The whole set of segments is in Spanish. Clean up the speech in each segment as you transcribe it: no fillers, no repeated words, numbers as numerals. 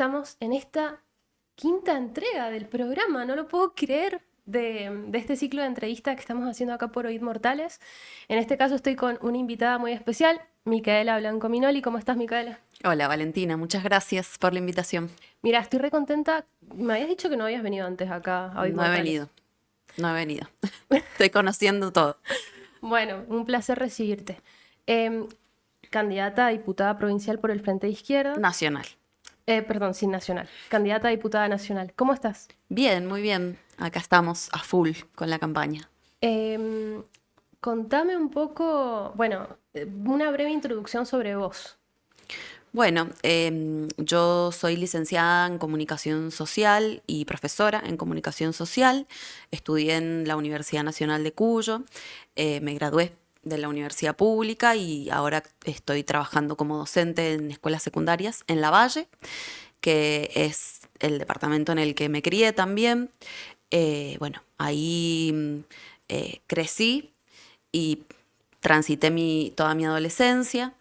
estamos en esta quinta entrega del programa, no lo puedo creer, de este ciclo de entrevistas que estamos haciendo acá por Oíd Mortales. En este caso estoy con una invitada muy especial, Micaela Blanco Minoli. ¿Cómo estás, Micaela? Hola Valentina, muchas gracias por la invitación. Mira, estoy re contenta. Me habías dicho que no habías venido antes acá a Oíd No he Mortales. venido, no he venido. Estoy conociendo todo. Bueno, un placer recibirte. Em, Candidata a diputada provincial por el Frente de Izquierda. Nacional. Perdón, sin nacional. Candidata a diputada nacional. ¿Cómo estás? Bien, muy bien. Acá estamos a full con la campaña. Em, Contame un poco, bueno, una breve introducción sobre vos. Bueno, yo soy licenciada en comunicación social y profesora en comunicación social. Estudié en la Universidad Nacional de Cuyo. Me gradué de la universidad pública y ahora estoy trabajando como docente en escuelas secundarias en Lavalle, que es el departamento en el que me crié también. Bueno, ahí crecí y transité toda mi adolescencia,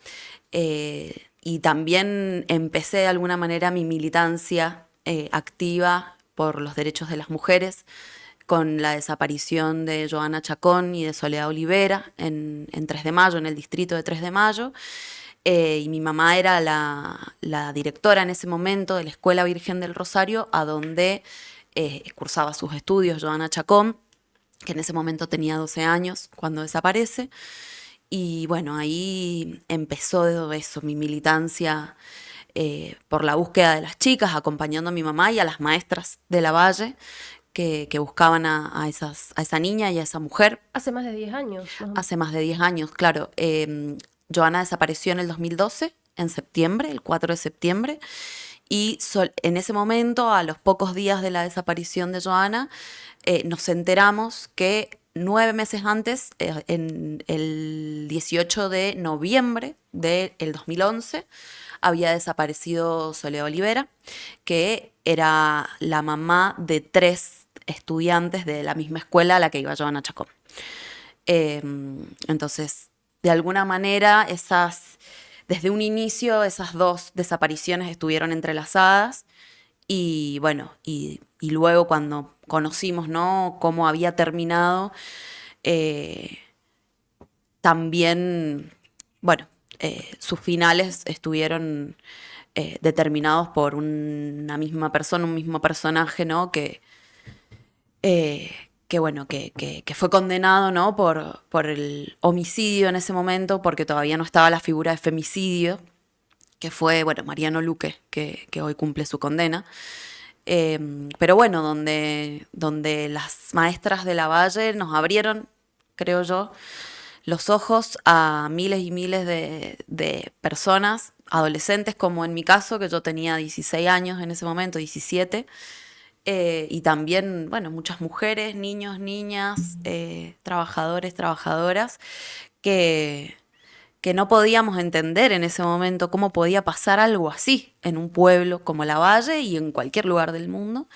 y también empecé de alguna manera mi militancia activa por los derechos de las mujeres con la desaparición de Joana Chacón y de Soledad Olivera en 3 de Mayo, en el distrito de 3 de Mayo. Y mi mamá era la directora en ese momento de la Escuela Virgen del Rosario, a donde cursaba sus estudios Joana Chacón, que en ese momento tenía 12 años cuando desaparece. Y bueno, ahí empezó eso, mi militancia por la búsqueda de las chicas, acompañando a mi mamá y a las maestras de la Valle que buscaban a esa niña y a esa mujer. Hace más de 10 años, más o menos. Hace más de 10 años, claro. Joana desapareció en el 2012, en septiembre, el 4 de septiembre, y en ese momento, a los pocos días de la desaparición de Joana, nos enteramos que 9 meses antes, en el 18 de noviembre del 2011, había desaparecido Soledad Olivera, que era la mamá de 3 estudiantes de la misma escuela a la que iba Joana Chacón. Entonces, de alguna manera, desde un inicio, esas 2 desapariciones estuvieron entrelazadas. Y bueno, y luego cuando conocimos, ¿no?, cómo había terminado, eh, también, bueno, sus finales estuvieron determinados por una misma persona, un mismo personaje, ¿no?, eh, bueno, que fue condenado, ¿no?, por el homicidio en ese momento, porque todavía no estaba la figura de femicidio, que fue, bueno, Mariano Luque, que hoy cumple su condena. Pero bueno, donde las maestras de la Valle nos abrieron, creo yo, los ojos a miles y miles de personas, adolescentes, como en mi caso, que yo tenía 16 años en ese momento, 17, y también, bueno, muchas mujeres, niños, niñas, trabajadores, trabajadoras, que, que no podíamos entender en ese momento cómo podía pasar algo así en un pueblo como Lavalle y en cualquier lugar del mundo.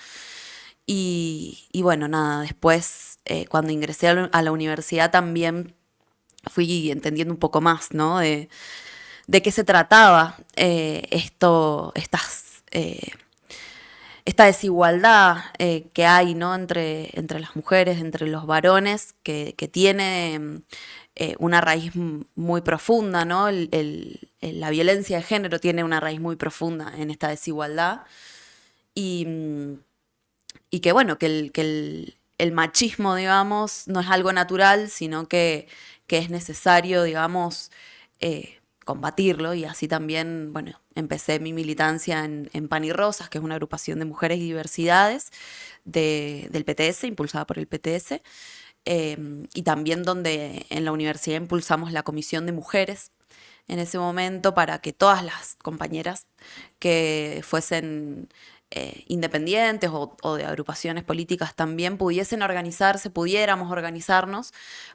Y bueno, nada, después, cuando ingresé a la universidad, también fui entendiendo un poco más, ¿no?, de qué se trataba esta desigualdad que hay, ¿no?, entre las mujeres, entre los varones, que tiene una raíz muy profunda, ¿no? La violencia de género tiene una raíz muy profunda en esta desigualdad. Y, y que bueno, el machismo, digamos, no es algo natural, sino que es necesario, digamos, combatirlo. Y así también, bueno, empecé mi militancia en Pan y Rosas, que es una agrupación de mujeres y diversidades del PTS, impulsada por el PTS. Y también donde en la universidad impulsamos la Comisión de Mujeres en ese momento, para que todas las compañeras que fuesen independientes o de agrupaciones políticas también pudiesen organizarse, pudiéramos organizarnos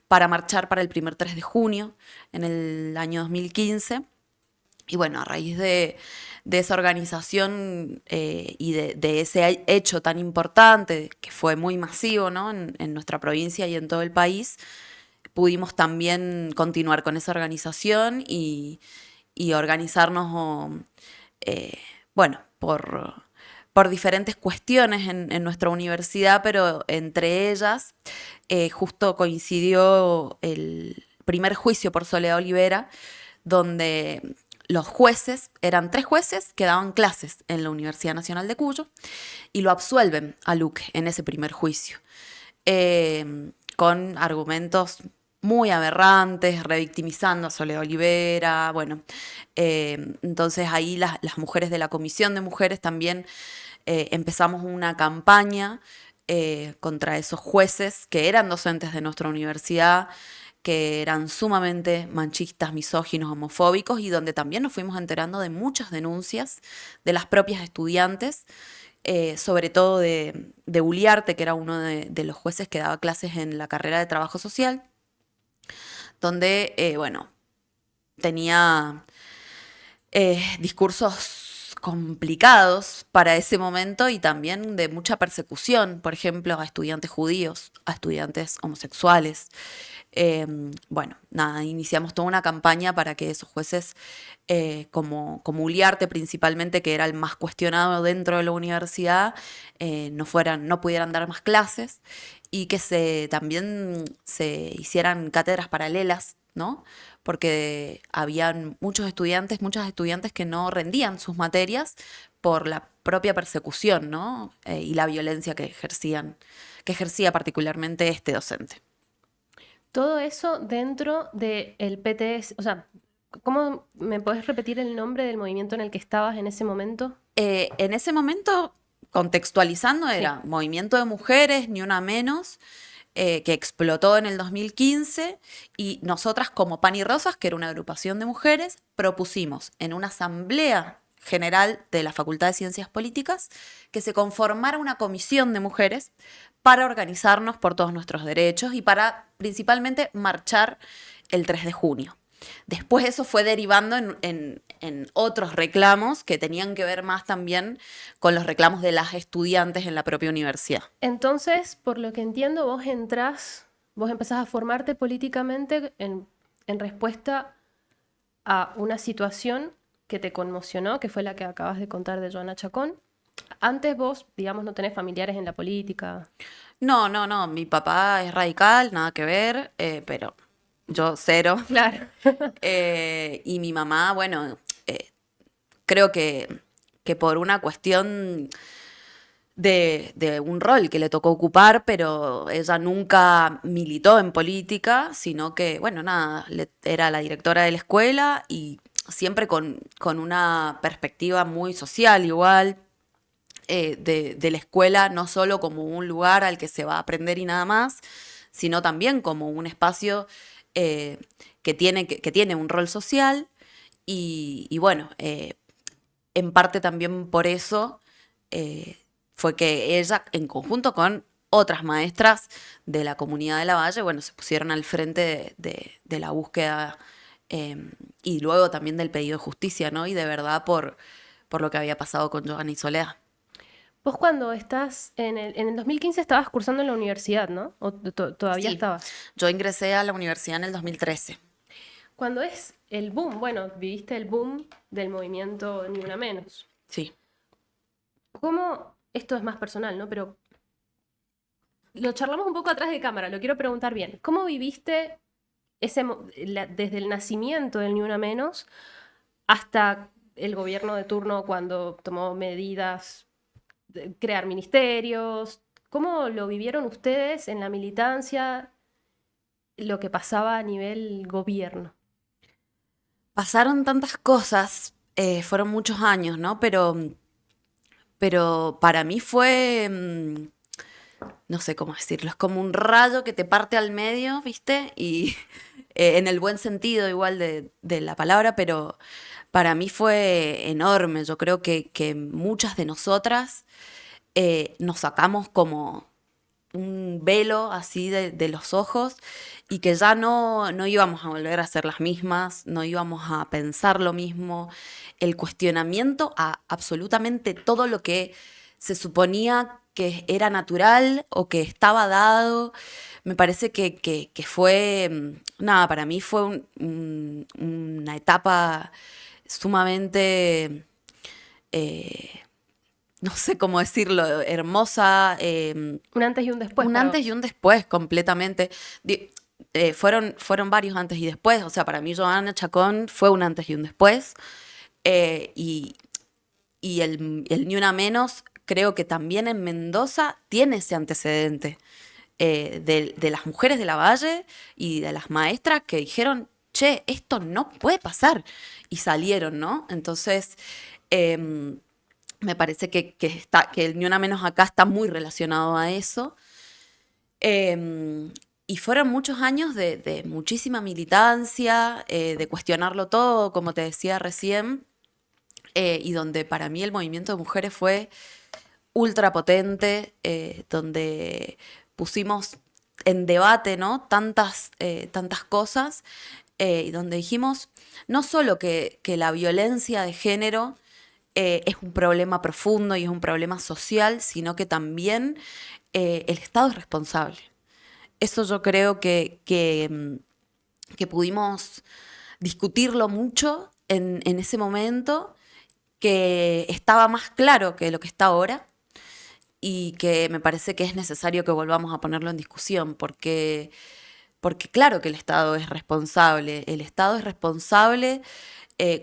para marchar para el primer 3 de junio en el año 2015. Y bueno, a raíz de esa organización y de ese hecho tan importante, que fue muy masivo, ¿no?, en nuestra provincia y en todo el país, pudimos también continuar con esa organización y organizarnos, bueno, por diferentes cuestiones en nuestra universidad, pero entre ellas justo coincidió el primer juicio por Soledad Olivera, donde los jueces, eran 3 jueces que daban clases en la Universidad Nacional de Cuyo, y lo absuelven a Luque en ese primer juicio, con argumentos muy aberrantes, revictimizando a Soledad Olivera. Bueno, entonces ahí las mujeres de la Comisión de Mujeres también empezamos una campaña contra esos jueces que eran docentes de nuestra universidad, que eran sumamente manchistas, misóginos, homofóbicos, y donde también nos fuimos enterando de muchas denuncias de las propias estudiantes, sobre todo de Uliarte, que era uno de los jueces que daba clases en la carrera de trabajo social, donde, bueno, tenía discursos complicados para ese momento y también de mucha persecución, por ejemplo, a estudiantes judíos, a estudiantes homosexuales. Bueno, nada, iniciamos toda una campaña para que esos jueces, como Uliarte principalmente, que era el más cuestionado dentro de la universidad, no pudieran dar más clases, y que también se hicieran cátedras paralelas, ¿no? Porque habían muchas estudiantes que no rendían sus materias por la propia persecución, ¿no? Y la violencia que ejercía particularmente este docente. Todo eso dentro del PTS, o sea, ¿cómo me podés repetir el nombre del movimiento en el que estabas en ese momento? En ese momento, contextualizando, era Sí. Movimiento de Mujeres, Ni Una Menos, que explotó en el 2015, y nosotras como Pan y Rosas, que era una agrupación de mujeres, propusimos en una asamblea general de la Facultad de Ciencias Políticas que se conformara una comisión de mujeres para organizarnos por todos nuestros derechos y para principalmente marchar el 3 de junio. Después eso fue derivando en otros reclamos que tenían que ver más también con los reclamos de las estudiantes en la propia universidad. Entonces, por lo que entiendo, vos empezás a formarte políticamente en respuesta a una situación que te conmocionó, que fue la que acabas de contar de Joana Chacón. Antes vos, digamos, no tenés familiares en la política. No, no, no, mi papá es radical, nada que ver, pero yo cero. Claro. Y mi mamá, bueno, creo que por una cuestión de un rol que le tocó ocupar, pero ella nunca militó en política, sino que, bueno, nada, era la directora de la escuela, y siempre con una perspectiva muy social igual, de la escuela, no solo como un lugar al que se va a aprender y nada más, sino también como un espacio que tiene un rol social, y bueno, en parte también por eso fue que ella, en conjunto con otras maestras de la comunidad de La Valle, bueno, se pusieron al frente de la búsqueda, y luego también del pedido de justicia, ¿no? Y de verdad por lo que había pasado con Joana y Soledad. Vos cuando estás en el 2015 estabas cursando en la universidad, ¿no? ¿O todavía Sí, estabas? yo ingresé a la universidad en el 2013. Cuando es el boom, bueno, viviste el boom del movimiento Ni Una Menos. Sí. ¿Cómo, esto es más personal, ¿no? Pero lo charlamos un poco atrás de cámara, lo quiero preguntar bien. ¿Cómo viviste desde el nacimiento del Ni Una Menos hasta el gobierno de turno cuando tomó medidas de crear ministerios? ¿Cómo lo vivieron ustedes en la militancia, lo que pasaba a nivel gobierno? Pasaron tantas cosas, fueron muchos años, ¿no? Pero para mí fue, no sé cómo decirlo, es como un rayo que te parte al medio, ¿viste? Y en el buen sentido igual de la palabra, pero para mí fue enorme. Yo creo que muchas de nosotras nos sacamos como un velo así de los ojos, y que ya no íbamos a volver a ser las mismas, no íbamos a pensar lo mismo. El cuestionamiento a absolutamente todo lo que se suponía que era natural o que estaba dado, me parece que fue, nada, para mí fue una etapa sumamente no sé cómo decirlo, hermosa, Un antes y un después un para antes vos. y un después completamente. Fueron varios antes y después, o sea, para mí Joana Chacón fue un antes y un después, eh, y, y el Ni Una Menos creo que también en Mendoza tiene ese antecedente de las mujeres de la Valle y de las maestras que dijeron, che, esto no puede pasar, y salieron, ¿no? Entonces, em, me parece que el Ni Una Menos acá está muy relacionado a eso. Y fueron muchos años de muchísima militancia, de cuestionarlo todo, como te decía recién, y donde para mí el movimiento de mujeres fue ultra potente, donde pusimos en debate, ¿no? Tantas cosas, y donde dijimos no solo que la violencia de género es un problema profundo y es un problema social, sino que también el Estado es responsable. Eso yo creo que pudimos discutirlo mucho en ese momento, que estaba más claro que lo que está ahora y que me parece que es necesario que volvamos a ponerlo en discusión, porque claro que el Estado es responsable. El Estado es responsable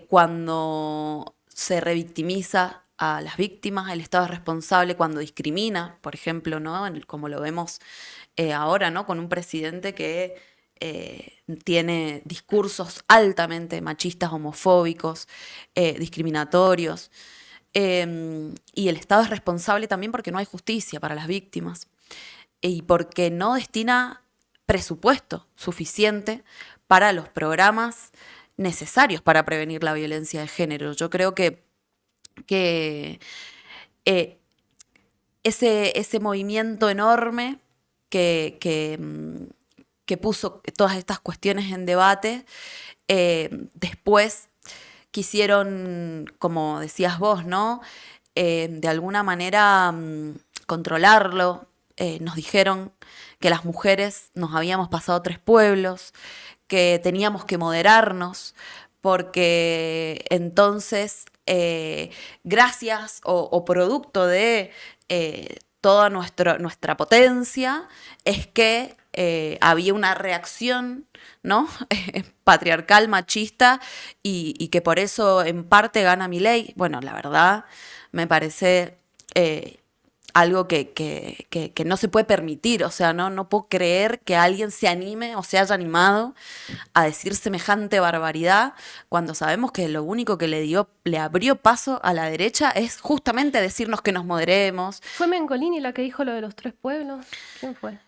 cuando se revictimiza a las víctimas, el Estado es responsable cuando discrimina, por ejemplo, ¿no? Como lo vemos ahora, ¿no? Con un presidente que tiene discursos altamente machistas, homofóbicos, discriminatorios. Y el Estado es responsable también porque no hay justicia para las víctimas y porque no destina presupuesto suficiente para los programas necesarios para prevenir la violencia de género. Yo creo que eh, ese movimiento enorme que puso todas estas cuestiones en debate, después quisieron, como decías vos, ¿no? De alguna manera controlarlo. Nos dijeron que las mujeres nos habíamos pasado 3 pueblos, que teníamos que moderarnos, porque entonces, gracias o producto de toda nuestra potencia, es que había una reacción, ¿no? Patriarcal, machista, y que por eso en parte gana Milei. Bueno, la verdad me parece algo que no se puede permitir. O sea, no puedo creer que alguien se anime o se haya animado a decir semejante barbaridad cuando sabemos que lo único que le abrió paso a la derecha es justamente decirnos que nos moderemos. ¿Fue Mengolini la que dijo lo de los 3 pueblos? ¿Quién fue?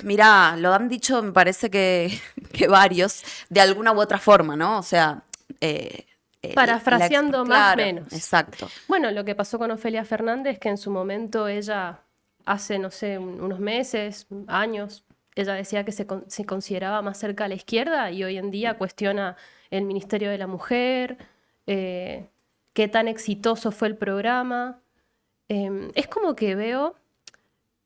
Mirá, lo han dicho, me parece que varios, de alguna u otra forma, ¿no? O sea, Parafraseando más o claro, menos. exacto. Bueno, lo que pasó con Ofelia Fernández, que en su momento ella, hace, no sé, unos meses, años, ella decía que se consideraba más cerca a la izquierda y hoy en día cuestiona el Ministerio de la Mujer, eh, qué tan exitoso fue el programa. Es como que veo,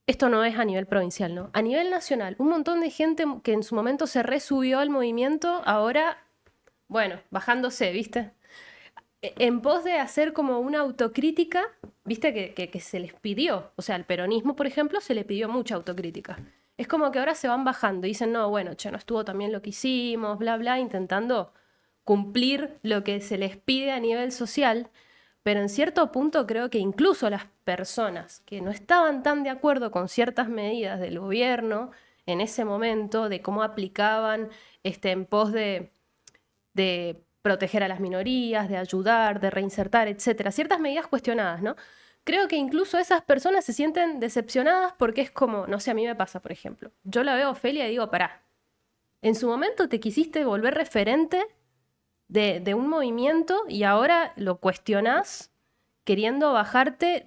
esto no es a nivel provincial, ¿no? A nivel nacional, un montón de gente que en su momento se resubió al movimiento, ahora, bueno, bajándose, ¿viste? En pos de hacer como una autocrítica, viste que se les pidió, o sea, al peronismo, por ejemplo, se le pidió mucha autocrítica. Es como que ahora se van bajando y dicen, no, bueno, che, no estuvo tan bien lo que hicimos, bla, bla, intentando cumplir lo que se les pide a nivel social, pero en cierto punto creo que incluso las personas que no estaban tan de acuerdo con ciertas medidas del gobierno en ese momento, de cómo aplicaban en pos de proteger a las minorías, de ayudar, de reinsertar, etcétera. Ciertas medidas cuestionadas, ¿no? Creo que incluso esas personas se sienten decepcionadas porque es como, no sé, a mí me pasa, por ejemplo. Yo la veo a Ofelia y digo, pará, en su momento te quisiste volver referente de un movimiento y ahora lo cuestionás queriendo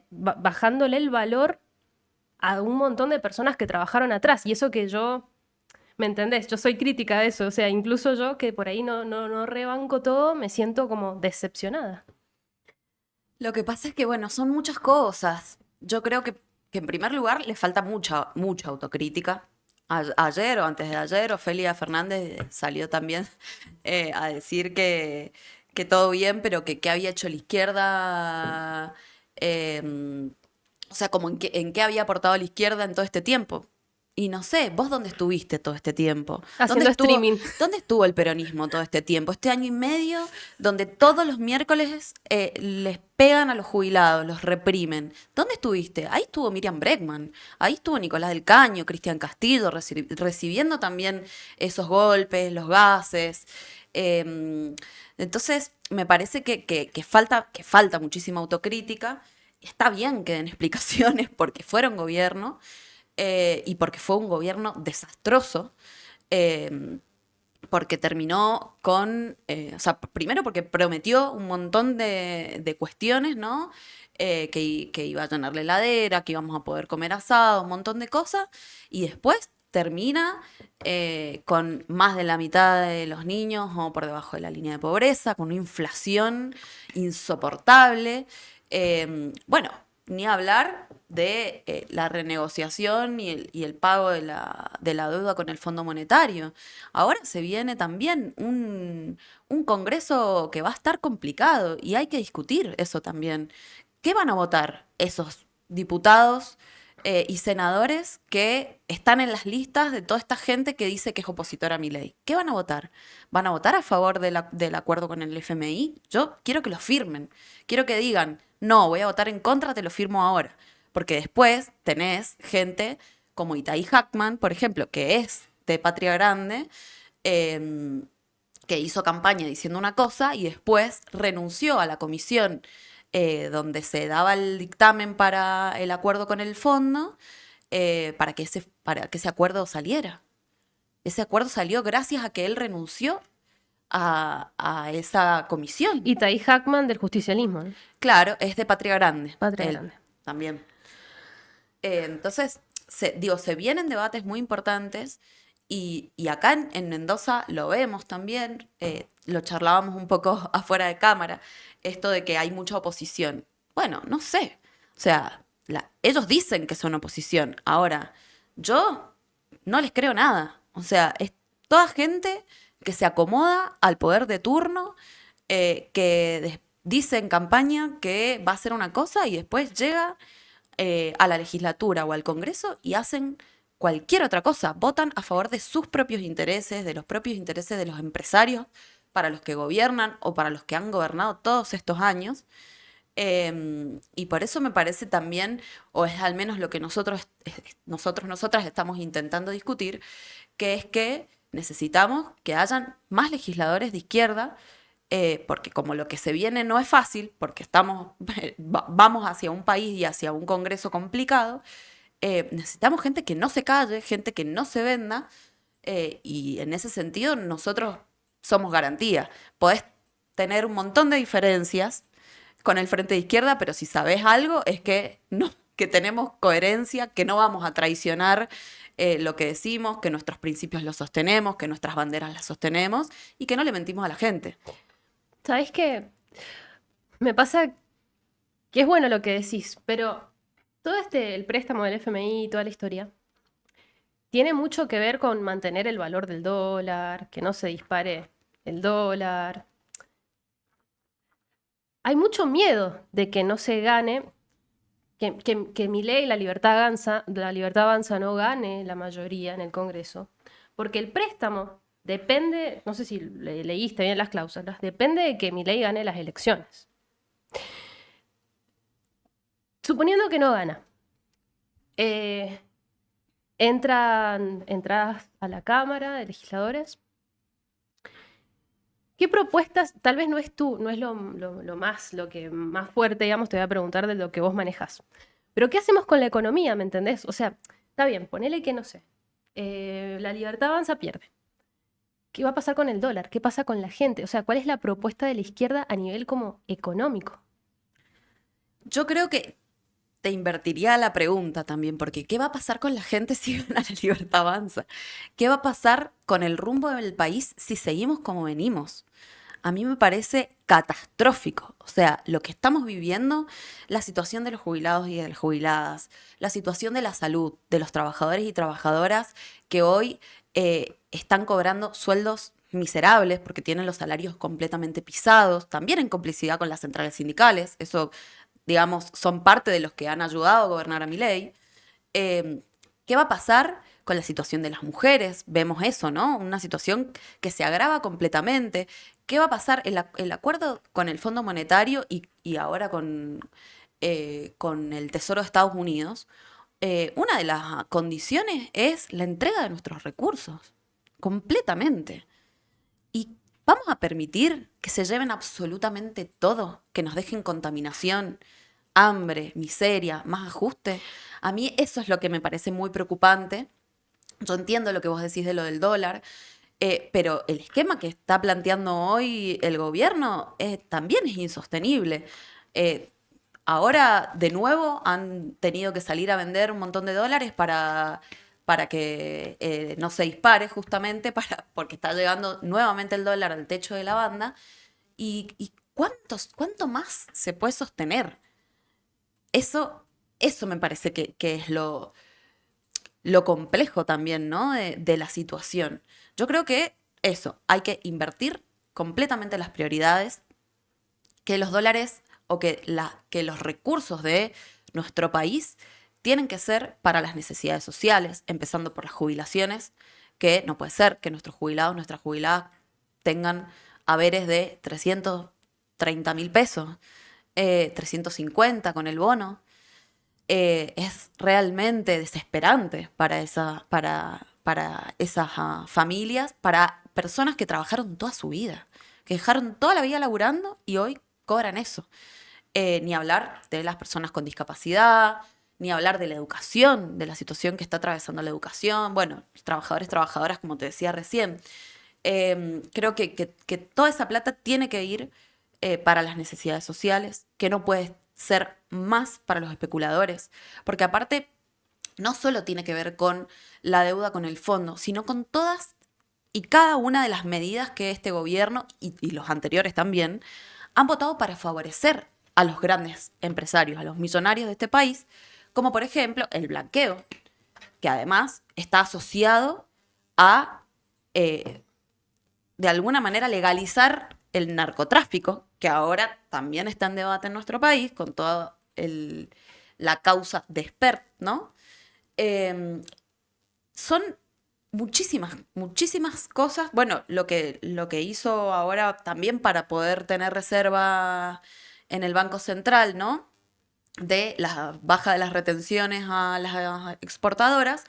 bajándole el valor a un montón de personas que trabajaron atrás. Y eso que yo ¿me entendés? Yo soy crítica de eso, o sea, incluso yo que por ahí no rebanco todo, me siento como decepcionada. Lo que pasa es que, bueno, son muchas cosas. Yo creo que en primer lugar le falta mucha autocrítica. Ayer o antes de ayer, Ofelia Fernández salió también a decir que todo bien, pero que qué había hecho la izquierda O sea, como en qué había aportado la izquierda en todo este tiempo. Y no sé, ¿vos dónde estuviste todo este tiempo? Haciendo streaming. ¿Dónde estuvo el peronismo todo este tiempo? Este año y medio donde todos los miércoles les pegan a los jubilados, los reprimen. ¿Dónde estuviste? Ahí estuvo Miriam Bregman, ahí estuvo Nicolás del Caño, Cristian Castillo, recibiendo también esos golpes, los gases. Entonces, me parece que falta muchísima autocrítica. Está bien que den explicaciones porque fueron gobierno y porque fue un gobierno desastroso, eh, porque terminó con, o sea, primero porque prometió un montón de cuestiones, ¿no? Que iba a llenar la heladera, que íbamos a poder comer asado, un montón de cosas, y después termina con más de la mitad de los niños o por debajo de la línea de pobreza, con una inflación insoportable. Bueno, ni hablar de la renegociación y el pago de la deuda con el Fondo Monetario. Ahora se viene también un Congreso que va a estar complicado y hay que discutir eso también. ¿Qué van a votar esos diputados y senadores que están en las listas de toda esta gente que dice que es opositora a mi ley? ¿Qué van a votar? ¿Van a votar a favor del acuerdo con el FMI? Yo quiero que lo firmen. Quiero que digan, no, voy a votar en contra, te lo firmo ahora. Porque después tenés gente como Itai Hackman, por ejemplo, que es de Patria Grande, eh, que hizo campaña diciendo una cosa y después renunció a la comisión donde se daba el dictamen para el acuerdo con el fondo, para que ese acuerdo saliera. Ese acuerdo salió gracias a que él renunció a esa comisión. Y Tai Hackman del justicialismo, ¿no? Claro, es de Patria Grande. Patria Él Grande. también. Entonces, se vienen debates muy importantes y acá en Mendoza lo vemos también, lo charlábamos un poco afuera de cámara, esto de que hay mucha oposición. Bueno, no sé, o sea, ellos dicen que son oposición, ahora yo no les creo nada, o sea, es toda gente que se acomoda al poder de turno, dice en campaña que va a hacer una cosa y después llega a la legislatura o al Congreso y hacen cualquier otra cosa. Votan a favor de sus propios intereses, de los propios intereses de los empresarios para los que gobiernan o para los que han gobernado todos estos años. Y por eso me parece también, o es al menos lo que nosotras estamos intentando discutir, que es que necesitamos que hayan más legisladores de izquierda, porque como lo que se viene no es fácil, porque vamos hacia un país y hacia un Congreso complicado, necesitamos gente que no se calle, gente que no se venda, y en ese sentido nosotros somos garantía. Podés tener un montón de diferencias con el Frente de Izquierda, pero si sabés algo es que no, que tenemos coherencia, que no vamos a traicionar lo que decimos, que nuestros principios los sostenemos, que nuestras banderas las sostenemos y que no le mentimos a la gente. ¿Sabés qué? Me pasa que es bueno lo que decís, pero todo el préstamo del FMI y toda la historia tiene mucho que ver con mantener el valor del dólar, que no se dispare el dólar. Hay mucho miedo de que no se gane, que Milei, la Libertad Avanza no gane la mayoría en el Congreso, porque el préstamo depende, no sé si leíste bien las cláusulas, depende de que Milei gane las elecciones. Suponiendo que no gana, entradas a la Cámara de Legisladores. ¿Qué propuestas, tal vez no es lo que más fuerte, digamos, te voy a preguntar de lo que vos manejás, pero qué hacemos con la economía, ¿me entendés? O sea, está bien, ponele que no sé, la Libertad Avanza pierde. ¿Qué va a pasar con el dólar? ¿Qué pasa con la gente? O sea, ¿cuál es la propuesta de la izquierda a nivel como económico? Yo creo que te invertiría la pregunta también, porque ¿qué va a pasar con la gente si gana la Libertad Avanza? ¿Qué va a pasar con el rumbo del país si seguimos como venimos? A mí me parece catastrófico. O sea, lo que estamos viviendo, la situación de los jubilados y de las jubiladas, la situación de la salud, de los trabajadores y trabajadoras que hoy están cobrando sueldos miserables porque tienen los salarios completamente pisados, también en complicidad con las centrales sindicales. Eso digamos, son parte de los que han ayudado a gobernar a Milei. ¿Qué va a pasar con la situación de las mujeres? Vemos eso, ¿no? Una situación que se agrava completamente. ¿Qué va a pasar? El acuerdo con el Fondo Monetario y ahora con el Tesoro de Estados Unidos, una de las condiciones es la entrega de nuestros recursos, completamente. Y vamos a permitir que se lleven absolutamente todo, que nos dejen contaminación, hambre, miseria, más ajuste. A mí eso es lo que me parece muy preocupante. Yo entiendo lo que vos decís de lo del dólar, pero el esquema que está planteando hoy el gobierno también es insostenible. Eh, Ahora, de nuevo, han tenido que salir a vender un montón de dólares para que no se dispare justamente, porque está llegando nuevamente el dólar al techo de la banda. ¿Y cuánto más se puede sostener? Eso me parece que es lo complejo también, ¿no? De la situación. Yo creo que eso, hay que invertir completamente las prioridades, que los dólares o que los recursos de nuestro país tienen que ser para las necesidades sociales, empezando por las jubilaciones, que no puede ser que nuestros jubilados, nuestras jubiladas tengan haberes de 330.000 pesos, 350 con el bono. Es realmente desesperante para esas familias, para personas que trabajaron toda su vida, que dejaron toda la vida laburando y hoy cobran eso. Ni hablar de las personas con discapacidad, ni hablar de la educación, de la situación que está atravesando la educación. Bueno, trabajadores, trabajadoras, como te decía recién. Creo que toda esa plata tiene que ir para las necesidades sociales, que no puede ser más para los especuladores, porque aparte no solo tiene que ver con la deuda con el fondo, sino con todas y cada una de las medidas que este gobierno y los anteriores también han votado para favorecer a los grandes empresarios, a los millonarios de este país, como por ejemplo el blanqueo, que además está asociado a, de alguna manera, legalizar el narcotráfico, que ahora también está en debate en nuestro país, con toda la causa de Spert, ¿no? Son muchísimas cosas. Bueno, lo que hizo ahora también para poder tener reserva en el Banco Central, ¿no? De la baja de las retenciones a las exportadoras.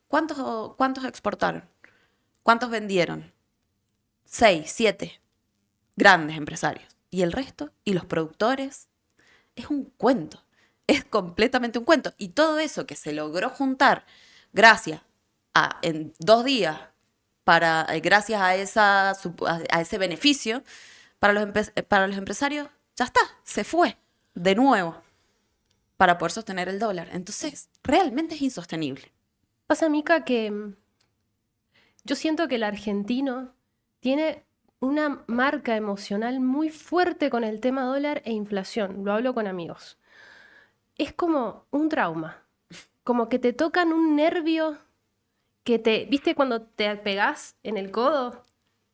¿Cuántos exportaron? ¿Cuántos vendieron? 6, 7 grandes empresarios. ¿Y el resto? ¿Y los productores? Es un cuento. Es completamente un cuento. Y todo eso que se logró juntar gracias en 2 días, gracias a ese beneficio, para los empresarios, ya está, se fue de nuevo para poder sostener el dólar. Entonces, realmente es insostenible. Pasa, Mica, que yo siento que el argentino tiene una marca emocional muy fuerte con el tema dólar e inflación. Lo hablo con amigos. Es como un trauma, como que te tocan un nervio ¿viste cuando te pegás en el codo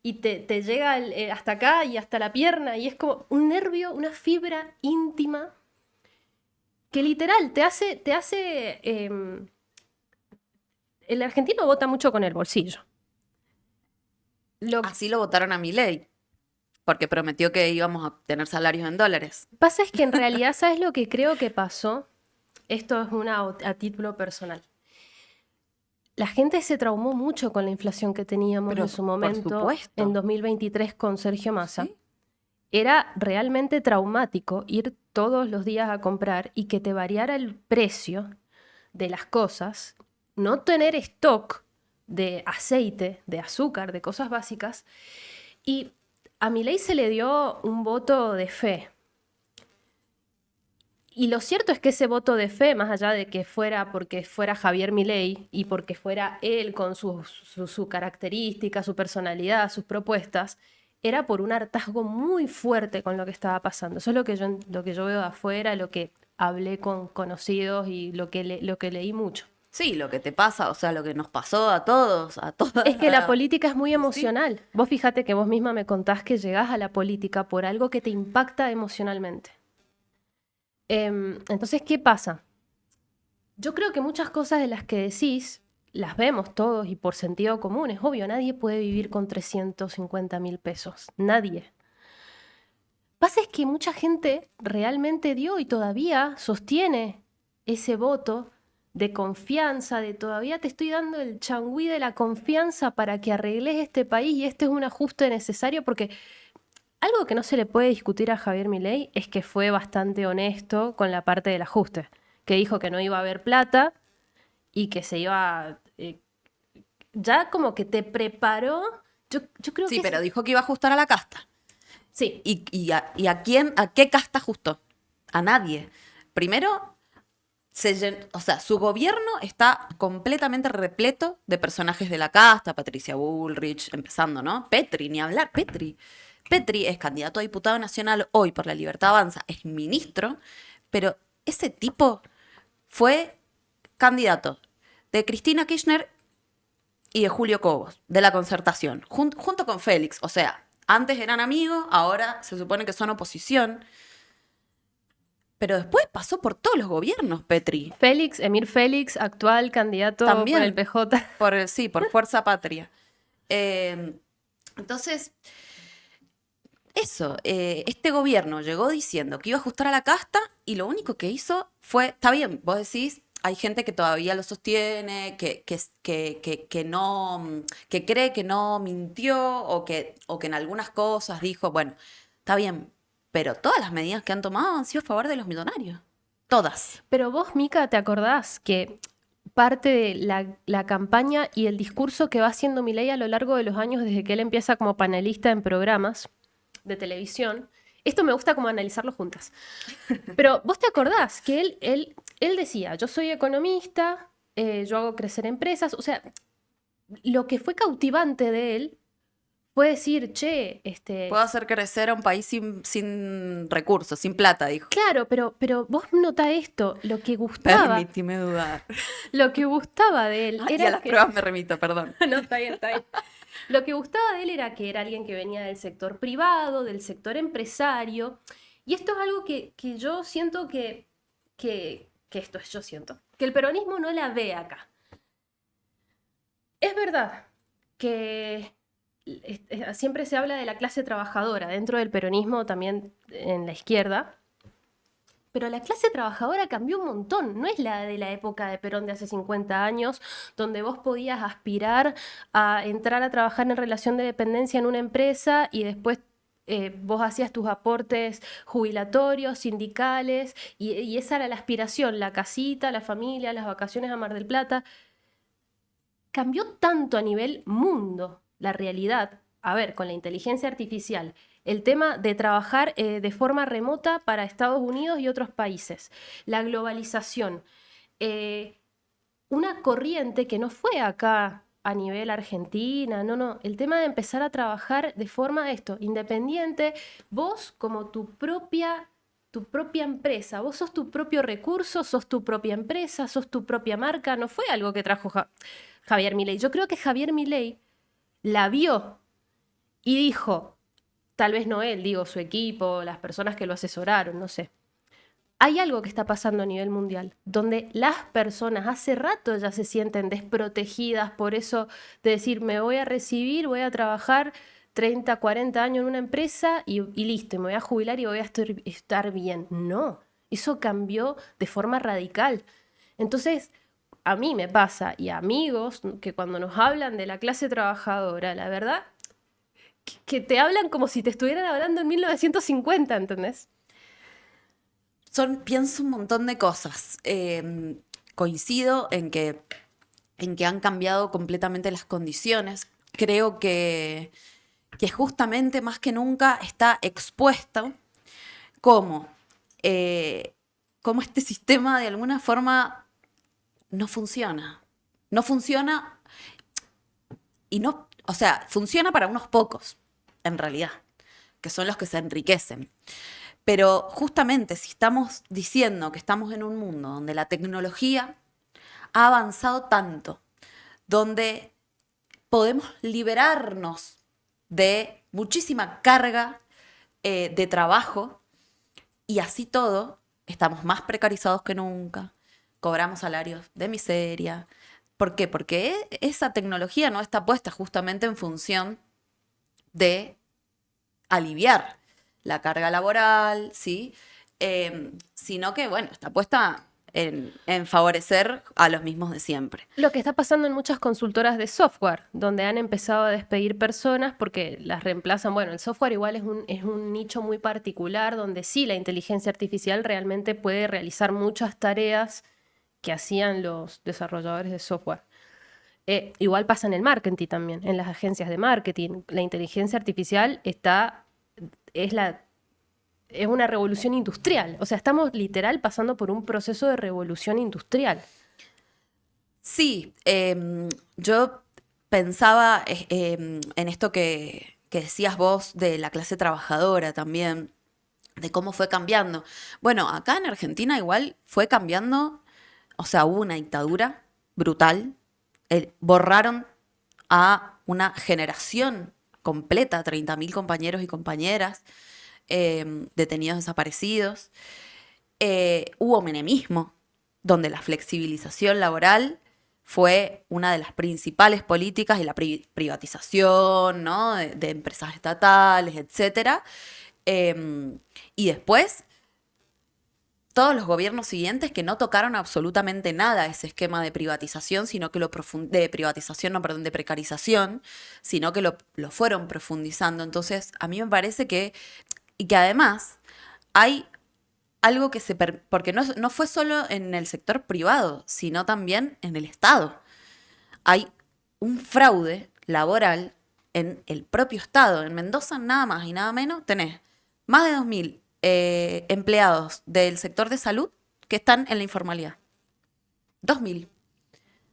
y te llega hasta acá y hasta la pierna? Y es como un nervio, una fibra íntima que literal te hace el argentino vota mucho con el bolsillo. Así lo votaron a Milei, porque prometió que íbamos a tener salarios en dólares. Pasa es que en realidad, ¿sabes lo que creo que pasó? Esto es a título personal. La gente se traumó mucho con la inflación que teníamos en su momento, en 2023 con Sergio Massa. ¿Sí? Era realmente traumático ir todos los días a comprar y que te variara el precio de las cosas, no tener stock de aceite, de azúcar, de cosas básicas. Y a Milei se le dio un voto de fe. Y lo cierto es que ese voto de fe, más allá de que fuera porque fuera Javier Milei y porque fuera él con su característica, su personalidad, sus propuestas, era por un hartazgo muy fuerte con lo que estaba pasando. Eso es lo que yo veo de afuera, lo que hablé con conocidos y lo que leí mucho. Sí, lo que te pasa, o sea, lo que nos pasó a todos, a todas. Es que la política es muy emocional. Sí. Vos fíjate que vos misma me contás que llegás a la política por algo que te impacta emocionalmente. Entonces, ¿qué pasa? Yo creo que muchas cosas de las que decís las vemos todos y por sentido común. Es obvio, nadie puede vivir con 350.000 pesos. Nadie. Pasa es que mucha gente realmente dio y todavía sostiene ese voto de confianza, de todavía te estoy dando el changüí de la confianza para que arregles este país y este es un ajuste necesario porque algo que no se le puede discutir a Javier Milei es que fue bastante honesto con la parte del ajuste, que dijo que no iba a haber plata y que se iba, ya como que te preparó, yo creo Sí, que pero dijo que iba a ajustar a la casta. sí, ¿Y a quién, a qué casta ajustó? A nadie. Primero, o sea, su gobierno está completamente repleto de personajes de la casta, Patricia Bullrich, empezando, ¿no? Petri, ni hablar, Petri. Petri es candidato a diputado nacional hoy por La Libertad Avanza, es ministro, pero ese tipo fue candidato de Cristina Kirchner y de Julio Cobos, de la Concertación, junto con Félix. O sea, antes eran amigos, ahora se supone que son oposición. Pero después pasó por todos los gobiernos, Petri. Félix, Emir Félix, actual candidato por el También, PJ. sí, por Fuerza Patria. Eh, entonces, eso, este gobierno llegó diciendo que iba a ajustar a la casta y lo único que hizo fue, está bien, vos decís, hay gente que todavía lo sostiene, que no, que cree que no mintió o que en algunas cosas dijo, bueno, está bien, pero todas las medidas que han tomado han sido a favor de los millonarios. Todas. Pero vos, Mica, ¿te acordás que parte de la campaña y el discurso que va haciendo Milei a lo largo de los años desde que él empieza como panelista en programas de televisión? Esto me gusta como analizarlo juntas. Pero vos te acordás que él decía, yo soy economista, yo hago crecer empresas, o sea, lo que fue cautivante de él fue decir, che, Puedo hacer crecer a un país sin recursos, sin plata, dijo. claro, pero vos nota esto, Permíteme dudar. lo que gustaba de él Y era a las que, pruebas me remito, perdón. no, está bien, está bien. Lo que gustaba de él era que era alguien que venía del sector privado, del sector empresario, y esto es algo que yo siento yo siento, que el peronismo no la ve acá. Es verdad que siempre se habla de la clase trabajadora dentro del peronismo, también en la izquierda, pero la clase trabajadora cambió un montón. No es la de la época de Perón de hace 50 años, donde vos podías aspirar a entrar a trabajar en relación de dependencia en una empresa y después vos hacías tus aportes jubilatorios, sindicales, y esa era la aspiración, la casita, la familia, las vacaciones a Mar del Plata. Cambió tanto a nivel mundo la realidad. A ver, con la inteligencia artificial, el tema de trabajar de forma remota para Estados Unidos y otros países, la globalización, eh, una corriente que no fue acá a nivel Argentina, no, el tema de empezar a trabajar de forma independiente, vos como tu propia empresa, vos sos tu propio recurso, sos tu propia empresa, sos tu propia marca, no fue algo que trajo Javier Milei. Yo creo que Javier Milei la vio y dijo, tal vez no él, digo, su equipo, las personas que lo asesoraron, no sé. Hay algo que está pasando a nivel mundial, donde las personas hace rato ya se sienten desprotegidas por eso de decir, me voy a recibir, voy a trabajar 30, 40 años en una empresa y listo, y me voy a jubilar y voy a estar bien. No, eso cambió de forma radical. Entonces, a mí me pasa, y a amigos que cuando nos hablan de la clase trabajadora, la verdad, que te hablan como si te estuvieran hablando en 1950, ¿entendés? Pienso un montón de cosas. Coincido en que han cambiado completamente las condiciones. Creo que justamente más que nunca está expuesto cómo, cómo este sistema de alguna forma no funciona. No funciona y no, o sea, funciona para unos pocos, en realidad, que son los que se enriquecen. Pero justamente si estamos diciendo que estamos en un mundo donde la tecnología ha avanzado tanto, donde podemos liberarnos de muchísima carga de trabajo y así todo, estamos más precarizados que nunca, cobramos salarios de miseria. ¿Por qué? Porque esa tecnología no está puesta justamente en función de aliviar la carga laboral, ¿sí? Sino que, bueno, está puesta en favorecer a los mismos de siempre. Lo que está pasando en muchas consultoras de software, donde han empezado a despedir personas porque las reemplazan. Bueno, el software igual es un nicho muy particular donde sí la inteligencia artificial realmente puede realizar muchas tareas que hacían los desarrolladores de software. Igual pasa en el marketing también, en las agencias de marketing. La inteligencia artificial es una revolución industrial. O sea, estamos literal pasando por un proceso de revolución industrial. Sí, yo pensaba en esto que decías vos de la clase trabajadora también, de cómo fue cambiando. Bueno, acá en Argentina igual fue cambiando, o sea, hubo una dictadura brutal, borraron a una generación completa, 30.000 compañeros y compañeras detenidos desaparecidos. Hubo menemismo, donde la flexibilización laboral fue una de las principales políticas y la privatización, ¿no? de empresas estatales, etcétera. Y después, todos los gobiernos siguientes que no tocaron absolutamente nada ese esquema de privatización, sino que de privatización, no, perdón, de precarización, sino que lo fueron profundizando. Entonces, a mí me parece y que además hay algo porque no fue solo en el sector privado, sino también en el Estado. Hay un fraude laboral en el propio Estado. En Mendoza, nada más y nada menos, tenés más de 2.000 empleados del sector de salud que están en la informalidad. 2.000.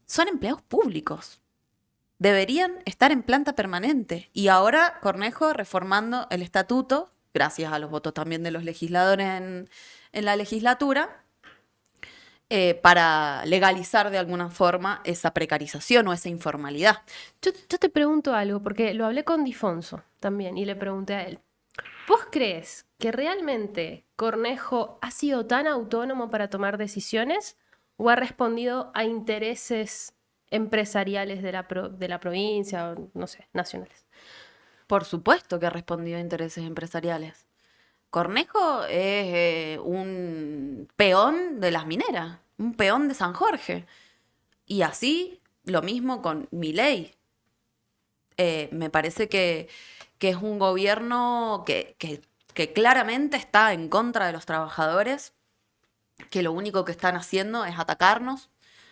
Son empleados públicos. Deberían estar en planta permanente. Y ahora Cornejo reformando el estatuto, gracias a los votos también de los legisladores en la legislatura, para legalizar de alguna forma esa precarización o esa informalidad. Yo te pregunto algo, porque lo hablé con Difonso también y le pregunté a él. ¿Vos crees que realmente Cornejo ha sido tan autónomo para tomar decisiones o ha respondido a intereses empresariales de la provincia o, no sé, nacionales? Por supuesto que ha respondido a intereses empresariales. Cornejo es un peón de las mineras, un peón de San Jorge. Y así, lo mismo con Milei. Me parece que es un gobierno que claramente está en contra de los trabajadores, que lo único que están haciendo es atacarnos,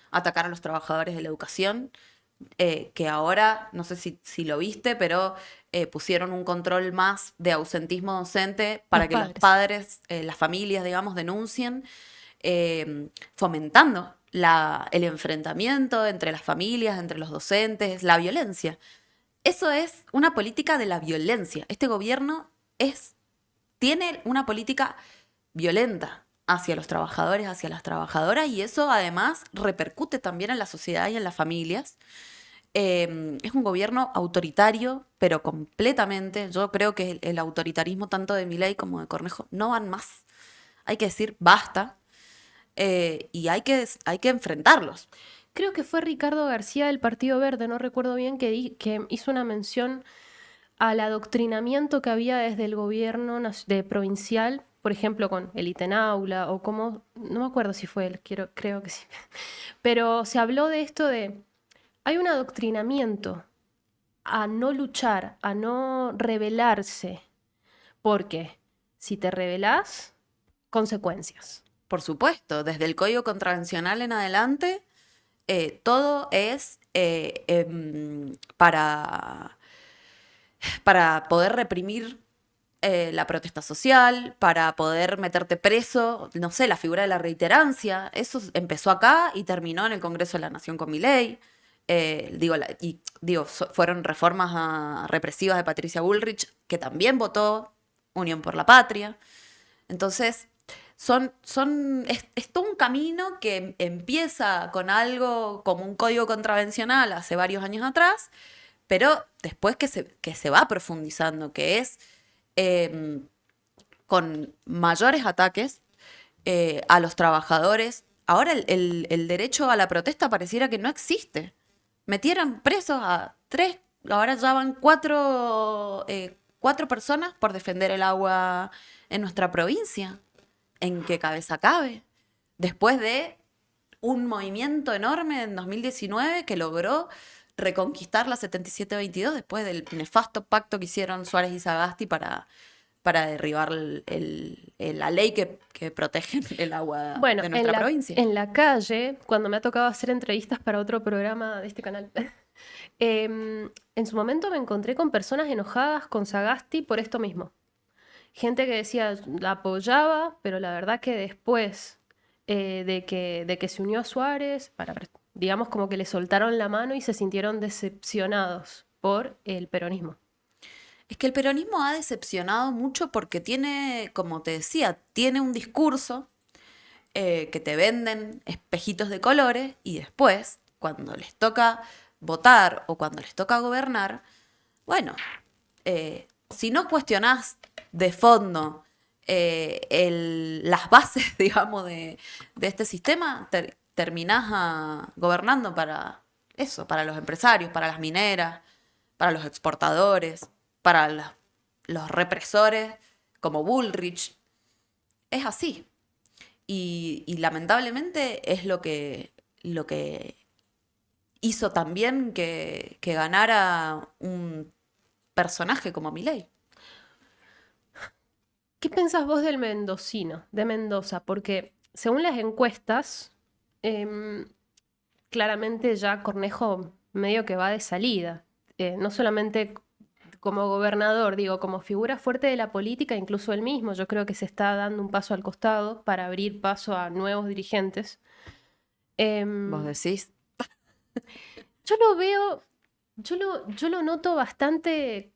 atacar a los trabajadores de la educación, que ahora, no sé si lo viste, pero pusieron un control más de ausentismo docente para que los padres, las familias, digamos, denuncien, fomentando el enfrentamiento entre las familias, entre los docentes, la violencia. Eso es una política de la violencia. Este gobierno tiene una política violenta hacia los trabajadores, hacia las trabajadoras, y eso además repercute también en la sociedad y en las familias. Es un gobierno autoritario, pero completamente. Yo creo que el autoritarismo tanto de Milei como de Cornejo no van más. Hay que decir basta y hay que enfrentarlos. Creo que fue Ricardo García del Partido Verde, no recuerdo bien, que hizo una mención al adoctrinamiento que había desde el gobierno provincial, por ejemplo, con el ítem aula o como, no me acuerdo si fue él, creo que sí, pero se habló de esto hay un adoctrinamiento a no luchar, a no rebelarse, porque si te rebelás, consecuencias. Por supuesto, desde el Código Contravencional en adelante, todo es para poder reprimir la protesta social, para poder meterte preso, no sé, la figura de la reiterancia. Eso empezó acá y terminó en el Congreso de la Nación con Milei. Fueron reformas represivas de Patricia Bullrich, que también votó Unión por la Patria. Entonces, es todo un camino que empieza con algo como un código contravencional hace varios años atrás, pero después que se va profundizando, que es con mayores ataques, a los trabajadores. Ahora el derecho a la protesta pareciera que no existe. Metieron presos a 3, ahora ya van 4 personas por defender el agua en nuestra provincia. ¿En qué cabeza cabe? Después de un movimiento enorme en 2019 que logró reconquistar la 7722 después del nefasto pacto que hicieron Suárez y Sagasti para derribar la ley que protege el agua Bueno, de nuestra provincia. en la calle, cuando me ha tocado hacer entrevistas para otro programa de este canal, en su momento me encontré con personas enojadas con Sagasti por esto mismo. Gente que decía, la apoyaba, pero la verdad que después de que se unió a Suárez, digamos como que le soltaron la mano y se sintieron decepcionados por el peronismo. Es que el peronismo ha decepcionado mucho porque tiene, como te decía, tiene un discurso que te venden espejitos de colores y después, cuando les toca votar o cuando les toca gobernar, bueno, si no cuestionás de fondo las bases, digamos, de este sistema, terminás gobernando para eso, para los empresarios, para las mineras, para los exportadores, para los represores, como Bullrich. Es así. Y lamentablemente es lo que hizo también que ganara un personaje como Milei. ¿Qué pensás vos del mendocino, de Mendoza? Porque según las encuestas, em, claramente ya Cornejo medio que va de salida. No solamente como gobernador, digo, como figura fuerte de la política, incluso él mismo, yo creo que se está dando un paso al costado para abrir paso a nuevos dirigentes. ¿Vos Em, decís? yo lo veo, yo lo noto bastante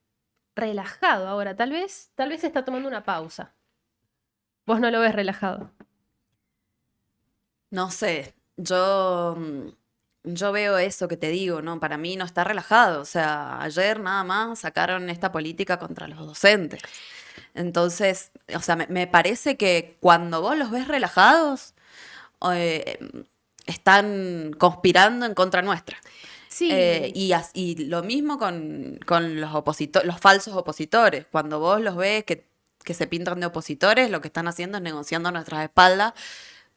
relajado ahora. Tal vez está tomando una pausa. Vos no lo ves relajado. No sé, yo veo eso que te digo, ¿no? Para mí no está relajado. O sea, ayer nada más sacaron esta política contra los docentes. Entonces, o sea, me parece que cuando vos los ves relajados, eh, están conspirando en contra nuestra. Sí, Y lo mismo con los falsos opositores. Cuando vos los ves que se pintan de opositores, lo que están haciendo es negociando a nuestras espaldas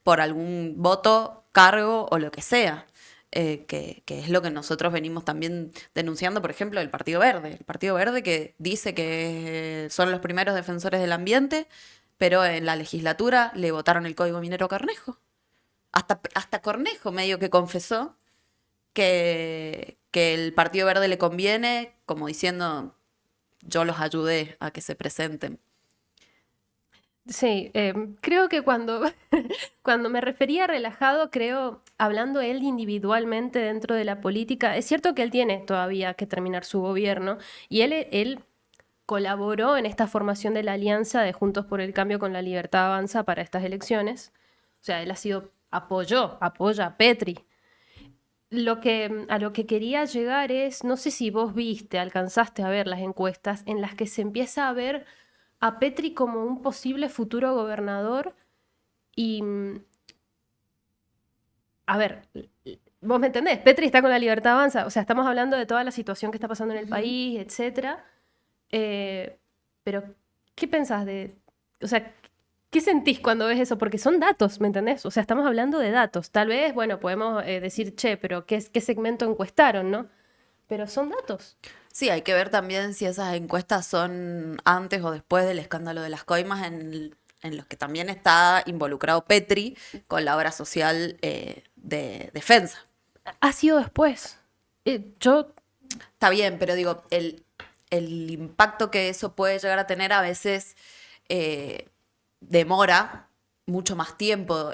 por algún voto, cargo o lo que sea. Que es lo que nosotros venimos también denunciando, por ejemplo, del Partido Verde. El Partido Verde que dice que son los primeros defensores del ambiente, pero en la legislatura le votaron el Código Minero a Cornejo. Hasta Cornejo medio que confesó que el Partido Verde le conviene, como diciendo, yo los ayudé a que se presenten. sí, creo que cuando, cuando me refería a relajado, creo, hablando él individualmente dentro de la política, es cierto que él tiene todavía que terminar su gobierno y él colaboró en esta formación de la alianza de Juntos por el Cambio con la Libertad Avanza para estas elecciones. O sea, él ha sido, apoya a Petri. A lo que quería llegar es, no sé si vos viste, alcanzaste a ver las encuestas en las que se empieza a ver a Petri como un posible futuro gobernador y, a ver, vos me entendés, Petri está con la Libertad Avanza, o sea, estamos hablando de toda la situación que está pasando en el país, etcétera. Pero, ¿qué pensás o sea, qué sentís cuando ves eso? Porque son datos, ¿me entendés? O sea, estamos hablando de datos. Tal vez, bueno, podemos decir, che, pero ¿qué segmento encuestaron, no? Pero son datos. Sí, hay que ver también si esas encuestas son antes o después del escándalo de las coimas en los que también está involucrado Petri con la obra social de defensa. Ha sido después. Yo, Está bien, pero digo, el impacto que eso puede llegar a tener a veces eh, demora mucho más tiempo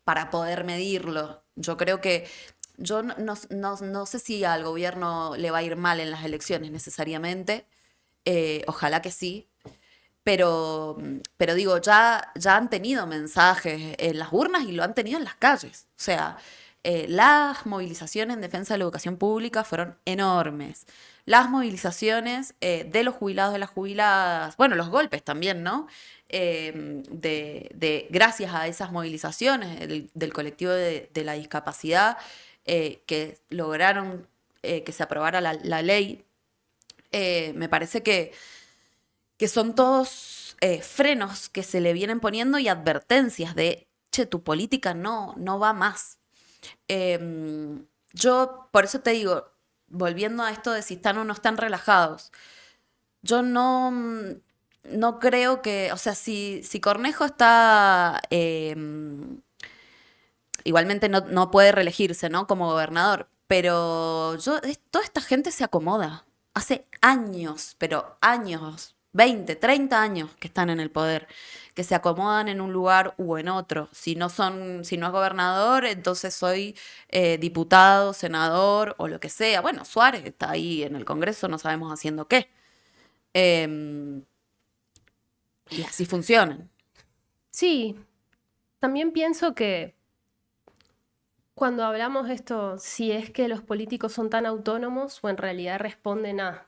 para poder medirlo. Yo creo que no sé si al gobierno le va a ir mal en las elecciones necesariamente, ojalá que sí, pero digo, ya han tenido mensajes en las urnas y lo han tenido en las calles. O sea, las movilizaciones en defensa de la educación pública fueron enormes. las movilizaciones de los jubilados, de las jubiladas, bueno, los golpes también, ¿no? Gracias a esas movilizaciones del colectivo de la discapacidad que lograron que se aprobara la ley, me parece que son todos frenos que se le vienen poniendo y advertencias de, che, tu política no va más. Yo, por eso te digo, volviendo a esto de si están o no están relajados, yo no creo que, o sea, si Cornejo está, igualmente no puede reelegirse, ¿no? Como gobernador, pero toda esta gente se acomoda. Hace años, pero años, 20, 30 años que están en el poder, que se acomodan en un lugar u en otro. Si no es gobernador, entonces soy diputado, senador o lo que sea. Bueno, Suárez está ahí en el Congreso, no sabemos haciendo qué. Em, y así funcionan. Sí, también pienso que cuando hablamos de esto, si es que los políticos son tan autónomos o en realidad responden a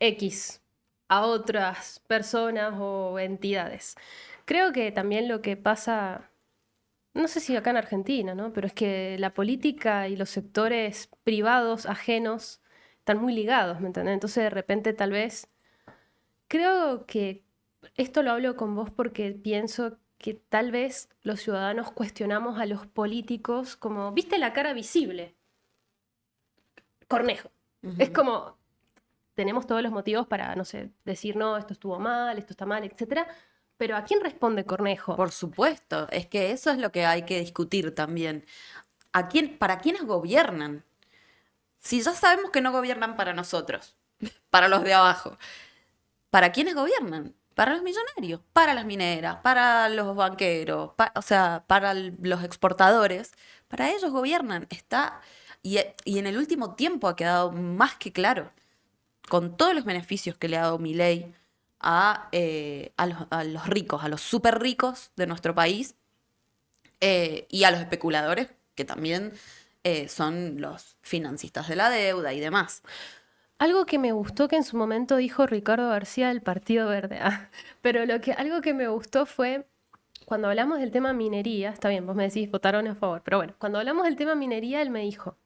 X, a otras personas o entidades. Creo que también lo que pasa, no sé si acá en Argentina, ¿no? Pero es que la política y los sectores privados ajenos están muy ligados, ¿me entiendes? Entonces de repente tal vez, creo que esto lo hablo con vos porque pienso que tal vez los ciudadanos cuestionamos a los políticos como, ¿viste la cara visible? Cornejo. Es Ujú. como, tenemos todos los motivos para, no sé, decir, no, esto estuvo mal, esto está mal, etcétera. Pero ¿a quién responde Cornejo? Por supuesto, es que eso es lo que hay que discutir también. ¿Para quiénes gobiernan? Si ya sabemos que no gobiernan para nosotros, para los de abajo, ¿para quiénes gobiernan? Para los millonarios, para las mineras, para los banqueros, o sea, para los exportadores. Para ellos gobiernan. Y en el último tiempo ha quedado más que claro, con todos los beneficios que le ha dado Milei a los ricos, a los súper ricos de nuestro país, y a los especuladores, que también son los financistas de la deuda y demás. Algo que me gustó que en su momento dijo Ricardo García del Partido Verde. Pero algo que me gustó fue cuando hablamos del tema minería, está bien, vos me decís votaron a favor, pero bueno, cuando hablamos del tema minería, él me dijo,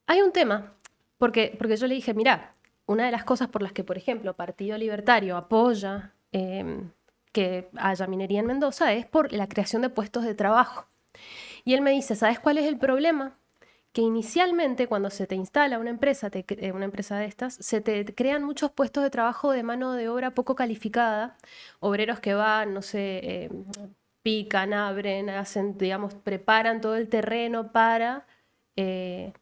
hay un tema, porque yo le dije, mirá, una de las cosas por las que, por ejemplo, Partido Libertario apoya que haya minería en Mendoza es por la creación de puestos de trabajo. Y él me dice, ¿sabes cuál es el problema? Que inicialmente cuando se te instala una empresa, una empresa de estas, se te crean muchos puestos de trabajo de mano de obra poco calificada, obreros que van, no sé, pican, abren, hacen, digamos, preparan todo el terreno eh,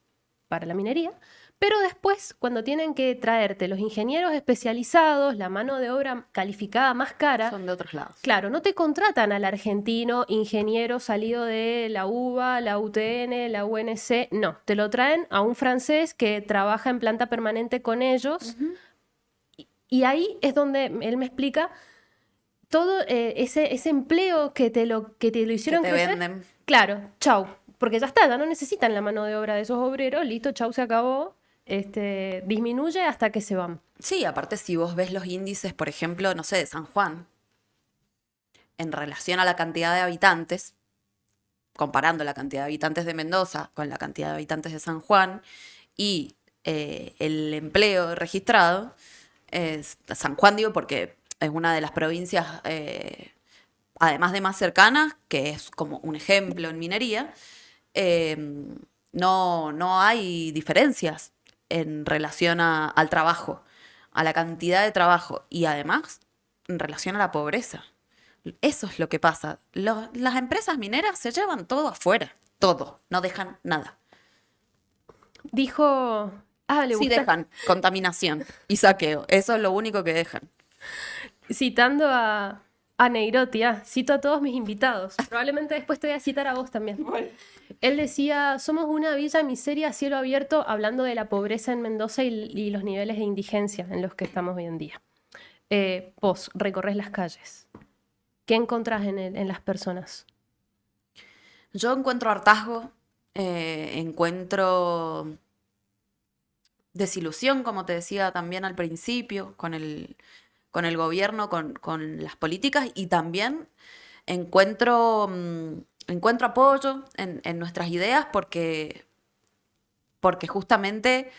para la minería, pero después, cuando tienen que traerte los ingenieros especializados, la mano de obra calificada más cara, Son de otros lados. claro, no te contratan al argentino ingeniero salido de la UBA, la UTN, la UNC, no, te lo traen a un francés que trabaja en planta permanente con ellos. Y ahí es donde él me explica todo ese empleo que te lo Que hicieron te crecer. venden. Claro, chau, porque ya está, ya no necesitan la mano de obra de esos obreros, listo, chau, se acabó. Disminuye hasta que se van. Sí, aparte si vos ves los índices, por ejemplo, no sé, de San Juan, en relación a la cantidad de habitantes, comparando la cantidad de habitantes de Mendoza con la cantidad de habitantes de San Juan y el empleo registrado, San Juan digo porque es una de las provincias, además de más cercanas, que es como un ejemplo en minería, eh, no hay diferencias en relación al trabajo, a la cantidad de trabajo y además en relación a la pobreza. Eso es lo que pasa. Las empresas mineras se llevan todo afuera, todo, no dejan nada. Dijo, le Sí gusta, dejan contaminación y saqueo, eso es lo único que dejan. citando a Neirotti, cito a todos mis invitados. Probablemente después te voy a citar a vos también. Él decía, somos una villa miseria a cielo abierto, hablando de la pobreza en Mendoza y los niveles de indigencia en los que estamos hoy en día. Vos recorres las calles. ¿Qué encontrás en las personas? Yo encuentro hartazgo, encuentro desilusión, como te decía también al principio, con el gobierno, con las políticas, y también encuentro apoyo en nuestras ideas porque justamente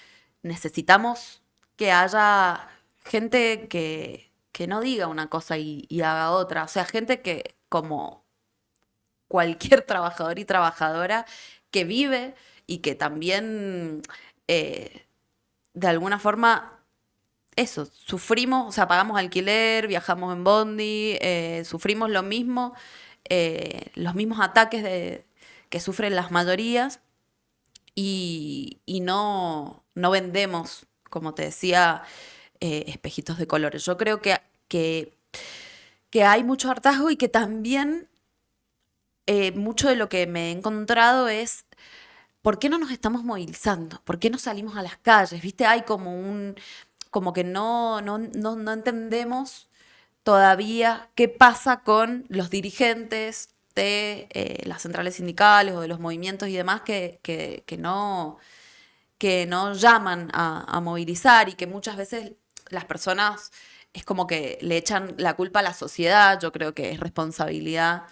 necesitamos que haya gente que no diga una cosa y haga otra. O sea, gente que, como cualquier trabajador y trabajadora, que vive y que también, eh, de alguna forma, eso, sufrimos, o sea, pagamos alquiler, viajamos en bondi, sufrimos los mismos ataques que sufren las mayorías y no vendemos, como te decía, espejitos de colores. Yo creo que hay mucho hartazgo y que también mucho de lo que me he encontrado es ¿por qué no nos estamos movilizando? ¿Por qué no salimos a las calles? ¿Viste? Hay como que no entendemos todavía qué pasa con los dirigentes de las centrales sindicales o de los movimientos y demás que no llaman a movilizar y que muchas veces las personas es como que le echan la culpa a la sociedad. Yo creo que es responsabilidad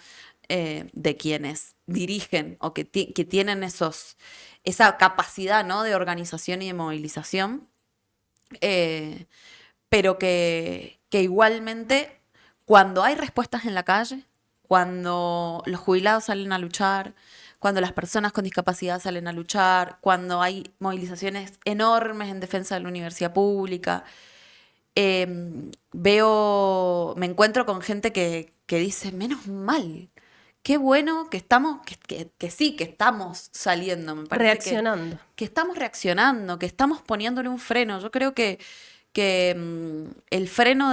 de quienes dirigen o que tienen esa capacidad, ¿no?, de organización y de movilización, eh, pero que igualmente cuando hay respuestas en la calle, cuando los jubilados salen a luchar, cuando las personas con discapacidad salen a luchar, cuando hay movilizaciones enormes en defensa de la universidad pública, me encuentro con gente que dice, menos mal, qué bueno que estamos, que sí, que estamos saliendo, me parece Reaccionando. que estamos reaccionando, que estamos poniéndole un freno. Yo creo que el freno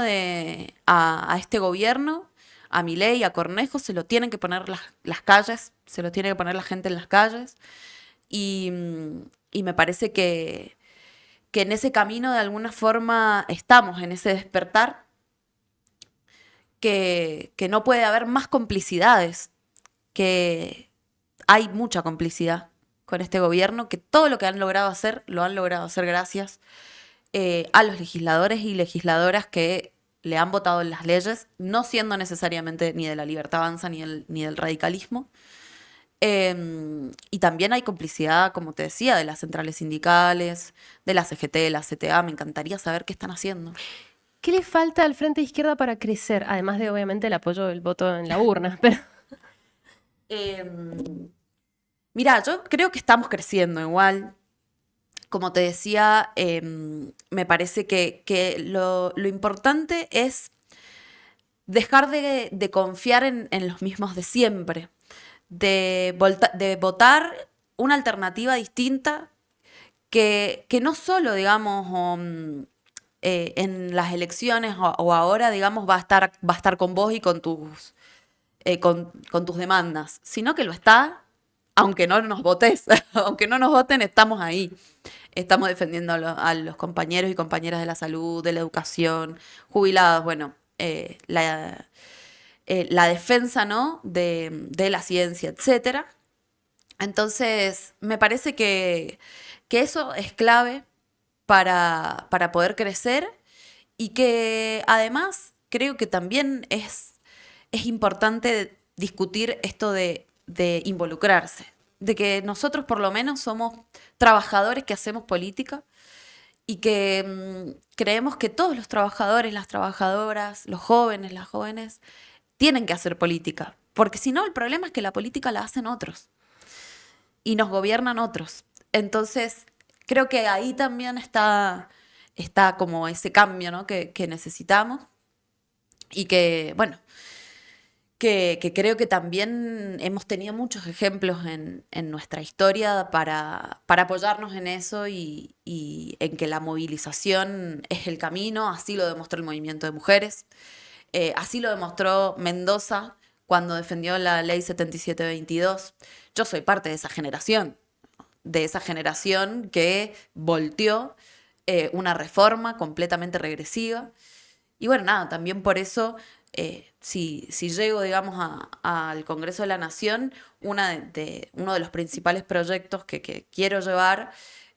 a este gobierno, a Milei, a Cornejo, se lo tienen que poner las calles, se lo tiene que poner la gente en las calles. Y me parece que en ese camino de alguna forma estamos, en ese despertar, que no puede haber más complicidades, que hay mucha complicidad con este gobierno, que todo lo que han logrado hacer, lo han logrado hacer gracias a los legisladores y legisladoras que le han votado en las leyes, no siendo necesariamente ni de la Libertad Avanza ni del radicalismo. Y también hay complicidad, como te decía, de las centrales sindicales, de la CGT, de la CTA. Me encantaría saber qué están haciendo. ¿Qué le falta al Frente de Izquierda para crecer? Además de, obviamente, el apoyo del voto en la urna. Pero Mira, yo creo que estamos creciendo igual. Como te decía, me parece que lo importante es dejar de confiar en los mismos de siempre, de votar una alternativa distinta que no solo, digamos, en las elecciones o ahora, digamos, va a estar con vos y con tus demandas, sino que lo está, aunque no nos votes, aunque no nos voten, estamos ahí. Estamos defendiendo a los compañeros y compañeras de la salud, de la educación, jubilados, bueno, la defensa, ¿no?, de la ciencia, etcétera. Entonces, me parece que eso es clave para poder crecer y que además creo que también es importante discutir esto de involucrarse, de que nosotros por lo menos somos trabajadores que hacemos política y que creemos que todos los trabajadores, las trabajadoras, los jóvenes, las jóvenes, tienen que hacer política, porque si no el problema es que la política la hacen otros y nos gobiernan otros. Entonces, creo que ahí también está como ese cambio, ¿no?, que necesitamos y que, bueno, que creo que también hemos tenido muchos ejemplos en nuestra historia para apoyarnos en eso y en que la movilización es el camino. Así lo demostró el movimiento de mujeres, así lo demostró Mendoza cuando defendió la ley 7722. Yo soy parte de esa generación que volteó una reforma completamente regresiva. Y bueno, nada, también por eso, si llego, digamos, al Congreso de la Nación, uno de los principales proyectos que quiero llevar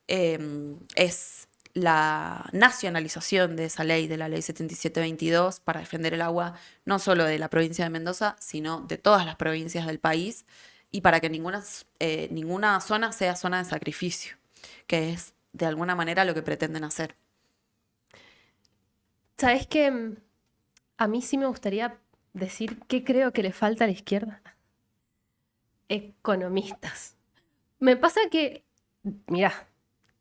es la nacionalización de esa ley, de la ley 7722, para defender el agua no solo de la provincia de Mendoza, sino de todas las provincias del país, y para que ninguna zona sea zona de sacrificio, que es de alguna manera lo que pretenden hacer. ¿Sabes qué? A mí sí me gustaría decir qué creo que le falta a la izquierda. Economistas. Me pasa que, mira,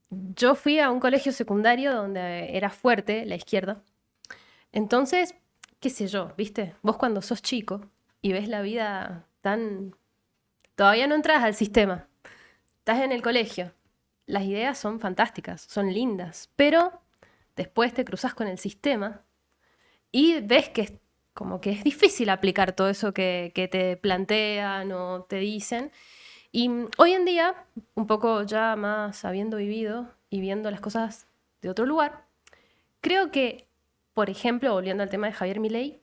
yo fui a un colegio secundario donde era fuerte la izquierda. Entonces, qué sé yo, ¿viste? Vos cuando sos chico y ves la vida tan... Todavía no entras al sistema. Estás en el colegio. Las ideas son fantásticas, son lindas, pero después te cruzas con el sistema y ves que como que es difícil aplicar todo eso que te plantean o te dicen. Y hoy en día, un poco ya más habiendo vivido y viendo las cosas de otro lugar, creo que, por ejemplo, volviendo al tema de Javier Milei,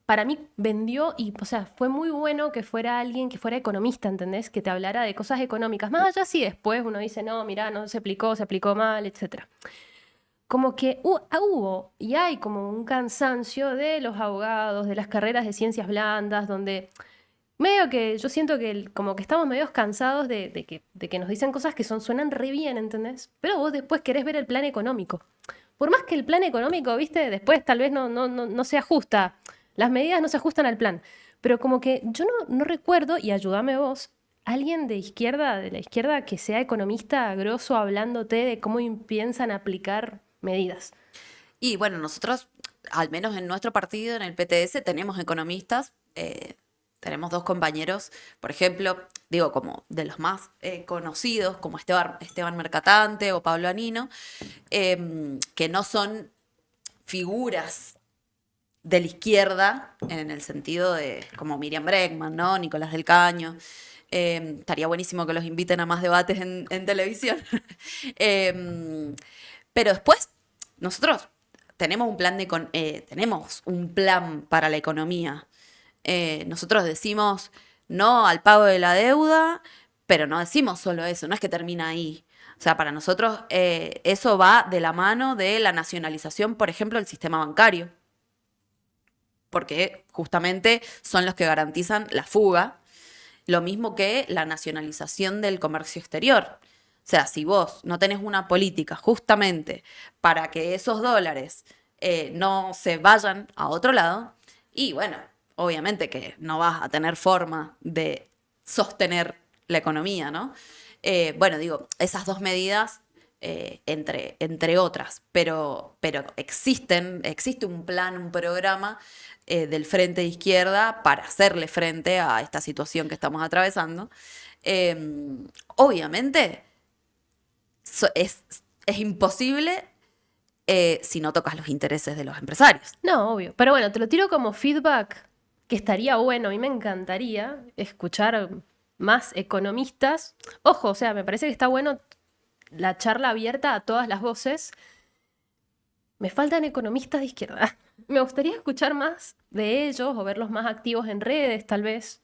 para mí vendió y, o sea, fue muy bueno que fuera alguien que fuera economista, ¿entendés? Que te hablara de cosas económicas. Más allá si después uno dice, no, mirá, no se aplicó mal, etc. Como que hubo y hay como un cansancio de los abogados, de las carreras de ciencias blandas, donde medio que yo siento que como que estamos medio cansados de que nos dicen cosas que suenan re bien, ¿entendés? Pero vos después querés ver el plan económico. Por más que el plan económico, viste, después tal vez no se ajusta, las medidas no se ajustan al plan. Pero como que yo no recuerdo, y ayúdame vos, alguien de la izquierda que sea economista grosso hablándote de cómo piensan aplicar medidas. Y bueno, nosotros, al menos en nuestro partido, en el PTS, tenemos economistas. Tenemos dos compañeros, por ejemplo, digo, como de los más conocidos, como Esteban Mercatante o Pablo Anino, que no son figuras de la izquierda, en el sentido de como Miriam Bregman, ¿no? Nicolás del Caño. Estaría buenísimo que los inviten a más debates en televisión. Pero después, nosotros tenemos tenemos un plan para la economía. Nosotros decimos no al pago de la deuda, pero no decimos solo eso, no es que termina ahí. O sea, para nosotros eso va de la mano de la nacionalización, por ejemplo, del sistema bancario, porque justamente son los que garantizan la fuga, lo mismo que la nacionalización del comercio exterior. O sea, si vos no tenés una política justamente para que esos dólares no se vayan a otro lado, y bueno, obviamente que no vas a tener forma de sostener la economía, ¿no? Bueno, digo, esas dos medidas, entre otras, pero existe un plan, un programa del Frente de Izquierda para hacerle frente a esta situación que estamos atravesando. Obviamente es imposible si no tocas los intereses de los empresarios. No, obvio. Pero bueno, te lo tiro como feedback, que estaría bueno. A mí me encantaría escuchar más economistas. Ojo, o sea, me parece que está bueno la charla abierta a todas las voces. Me faltan economistas de izquierda. Me gustaría escuchar más de ellos o verlos más activos en redes, tal vez.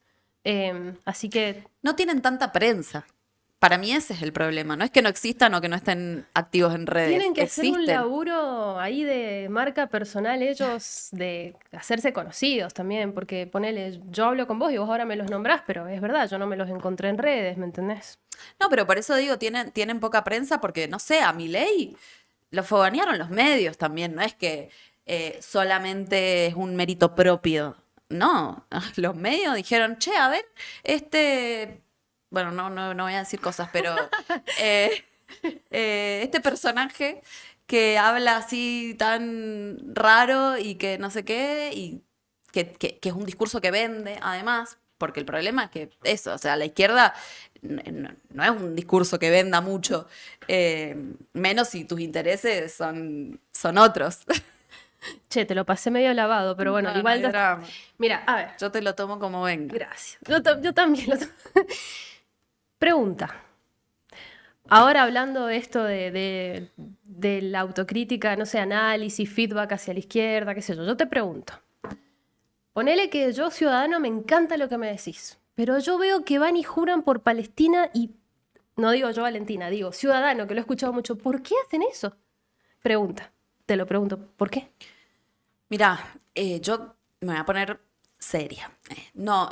Así que... No tienen tanta prensa. Para mí ese es el problema. No es que no existan o que no estén activos en redes. Tienen que hacer un Existen. laburo ahí de marca personal ellos, de hacerse conocidos también, porque ponele, yo hablo con vos y vos ahora me los nombrás, pero es verdad, yo no me los encontré en redes, ¿me entendés? No, pero por eso digo, tienen poca prensa porque, no sé, a Milei lo fogonearon los medios también. No es que solamente es un mérito propio. No, los medios dijeron, che, a ver, bueno, no voy a decir cosas, pero este personaje que habla así tan raro y que no sé qué, y que es un discurso que vende, además, porque el problema es que eso, o sea, la izquierda no es un discurso que venda mucho, menos si tus intereses son otros. Che, te lo pasé medio lavado, pero bueno, No, igual... no hay drama. Mira, a ver, Yo te lo tomo como venga. gracias. Yo también lo tomo. Pregunta. Ahora hablando de esto de la autocrítica, no sé, análisis, feedback hacia la izquierda, qué sé yo te pregunto. Ponele que yo, ciudadano, me encanta lo que me decís, pero yo veo que van y juran por Palestina y, no digo yo Valentina, digo ciudadano, que lo he escuchado mucho, ¿por qué hacen eso? Pregunta, te lo pregunto, ¿por qué? Mirá, yo me voy a poner seria. No,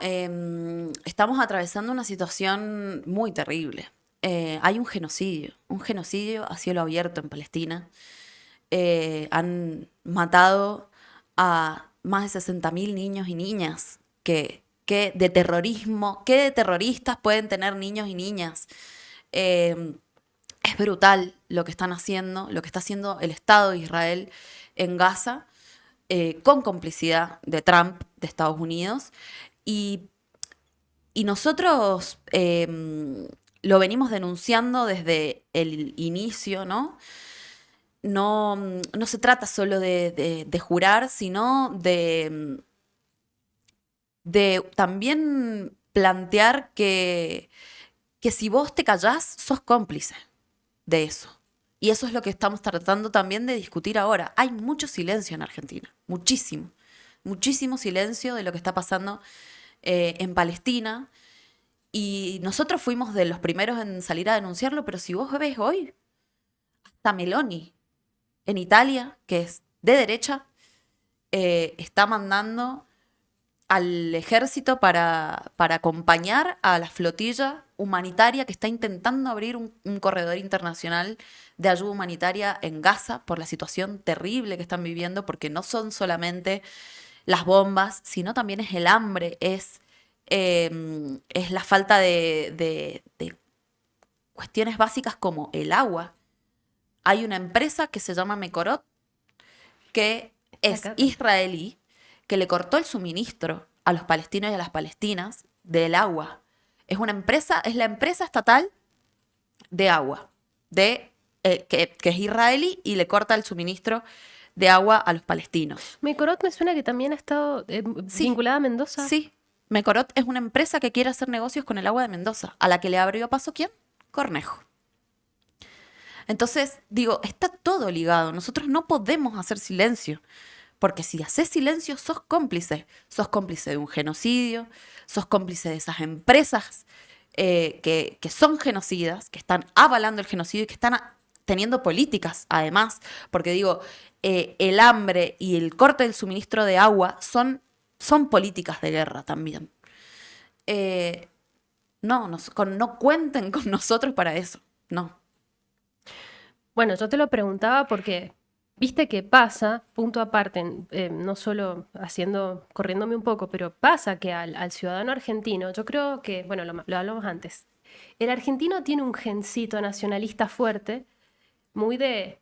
estamos atravesando una situación muy terrible. Hay un genocidio a cielo abierto en Palestina. Han matado a más de 60.000 niños y niñas. Que de terrorismo, ¿qué de terroristas pueden tener niños y niñas? Eh, es brutal lo que están haciendo, lo que está haciendo el Estado de Israel en Gaza, con complicidad de Trump, de Estados Unidos. Y, y nosotros lo venimos denunciando desde el inicio, ¿no? No, no se trata solo de jurar, sino de también plantear que si vos te callás, sos cómplice de eso. Y eso es lo que estamos tratando también de discutir ahora. Hay mucho silencio en Argentina, muchísimo, muchísimo silencio de lo que está pasando en Palestina. Y nosotros fuimos de los primeros en salir a denunciarlo, pero si vos ves hoy, hasta Meloni en Italia, que es de derecha, está mandando al ejército para acompañar a la flotilla humanitaria que está intentando abrir un corredor internacional de ayuda humanitaria en Gaza por la situación terrible que están viviendo, porque no son solamente las bombas, sino también es el hambre, es la falta de cuestiones básicas como el agua. Hay una empresa que se llama Mekorot, que es Acá. israelí, que le cortó el suministro a los palestinos y a las palestinas del agua. Es una empresa, es la empresa estatal de agua, que es israelí y le corta el suministro de agua a los palestinos. Mecorot me suena que también ha estado Sí, vinculada a Mendoza. sí. Mekorot es una empresa que quiere hacer negocios con el agua de Mendoza, a la que le abrió paso ¿quién? Cornejo. Entonces, digo, está todo ligado. Nosotros no podemos hacer silencio. Porque si haces silencio, sos cómplice. Sos cómplice de un genocidio, sos cómplice de esas empresas que son genocidas, que están avalando el genocidio y que están teniendo políticas, además. Porque digo, el hambre y el corte del suministro de agua son políticas de guerra también. No cuenten con nosotros para eso. No. Bueno, yo te lo preguntaba porque, viste que pasa, punto aparte, no solo corriéndome un poco, pero pasa que al ciudadano argentino, yo creo que, bueno, lo hablamos antes, el argentino tiene un gencito nacionalista fuerte, muy de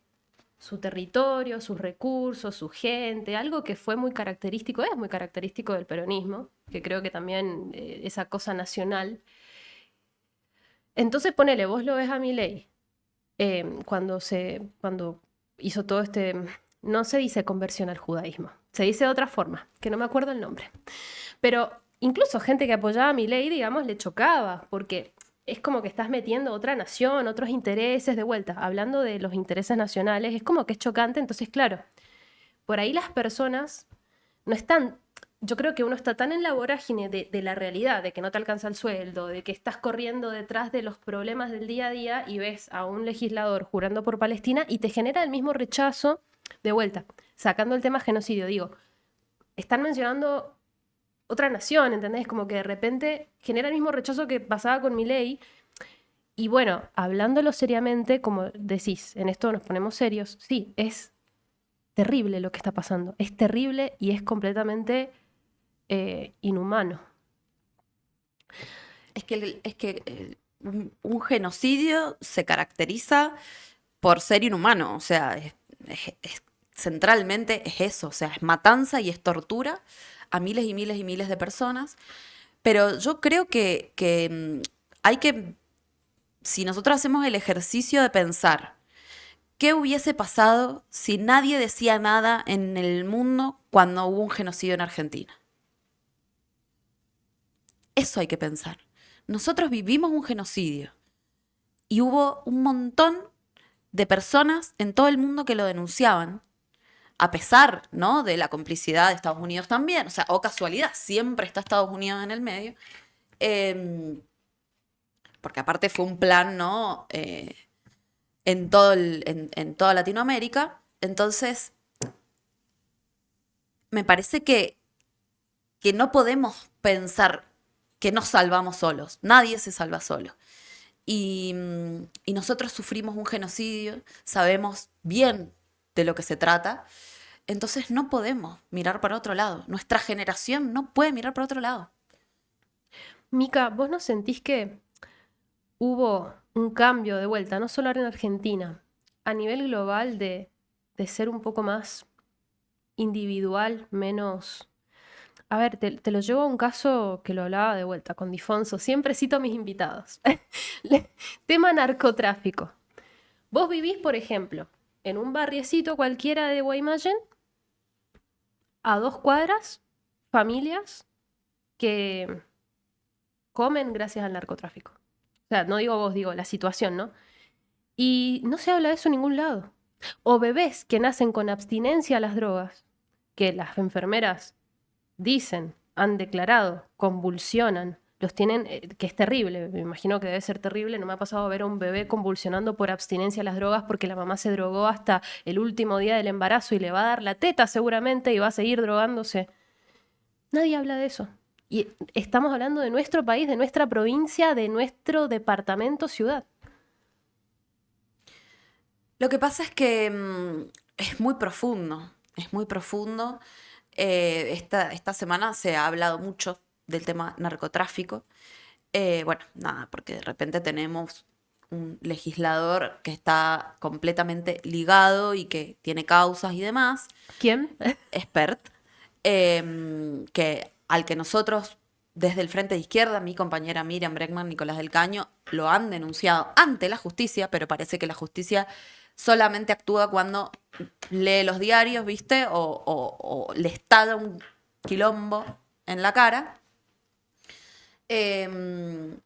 su territorio, sus recursos, su gente, algo que fue muy característico, es muy característico del peronismo, que creo que también esa cosa nacional. Entonces, ponele, vos lo ves a Milei, cuando hizo todo este, no se dice conversión al judaísmo, se dice de otra forma, que no me acuerdo el nombre. Pero incluso gente que apoyaba a Milei, digamos, le chocaba, porque es como que estás metiendo otra nación, otros intereses de vuelta. Hablando de los intereses nacionales, es como que es chocante. Entonces, claro, por ahí las personas no están. Yo creo que uno está tan en la vorágine de la realidad, de que no te alcanza el sueldo, de que estás corriendo detrás de los problemas del día a día y ves a un legislador jurando por Palestina y te genera el mismo rechazo de vuelta, sacando el tema genocidio. Digo, están mencionando otra nación, ¿entendés? Como que de repente genera el mismo rechazo que pasaba con Milei. Y bueno, hablándolo seriamente, como decís, en esto nos ponemos serios, sí, es terrible lo que está pasando. Es terrible y es completamente inhumano. Es que un genocidio se caracteriza por ser inhumano, o sea, centralmente es eso, o sea, es matanza y es tortura a miles y miles y miles de personas, pero yo creo que hay que, si nosotros hacemos el ejercicio de pensar, ¿qué hubiese pasado si nadie decía nada en el mundo cuando hubo un genocidio en Argentina? Eso hay que pensar. Nosotros vivimos un genocidio y hubo un montón de personas en todo el mundo que lo denunciaban, a pesar, ¿no?, de la complicidad de Estados Unidos también. O sea, o casualidad, siempre está Estados Unidos en el medio. Porque aparte fue un plan, ¿no?, en toda Latinoamérica. Entonces, me parece que no podemos pensar que nos salvamos solos. Nadie se salva solo. Y nosotros sufrimos un genocidio, sabemos bien de lo que se trata, entonces no podemos mirar para otro lado. Nuestra generación no puede mirar para otro lado. Mica, ¿vos no sentís que hubo un cambio de vuelta, no solo ahora en Argentina, a nivel global de ser un poco más individual, menos... A ver, te lo llevo a un caso que lo hablaba de vuelta con Difonso. Siempre cito a mis invitados. Tema narcotráfico. Vos vivís, por ejemplo, en un barriecito cualquiera de Guaymallén, a 2 cuadras, familias que comen gracias al narcotráfico. O sea, no digo vos, digo la situación, ¿no? Y no se habla de eso en ningún lado. O bebés que nacen con abstinencia a las drogas, que las enfermeras dicen, han declarado, convulsionan, los tienen, que es terrible, me imagino que debe ser terrible, no me ha pasado ver a un bebé convulsionando por abstinencia a las drogas porque la mamá se drogó hasta el último día del embarazo y le va a dar la teta seguramente y va a seguir drogándose. Nadie habla de eso. Y estamos hablando de nuestro país, de nuestra provincia, de nuestro departamento, ciudad. Lo que pasa es que es muy profundo, es muy profundo. Esta semana se ha hablado mucho del tema narcotráfico. Bueno, nada, porque de repente tenemos un legislador que está completamente ligado y que tiene causas y demás, ¿Quién? expert, al que nosotros desde el Frente de Izquierda, mi compañera Miriam Bregman, Nicolás del Caño, lo han denunciado ante la justicia, pero parece que la justicia solamente actúa cuando lee los diarios, ¿viste? O le estalla un quilombo en la cara. Em,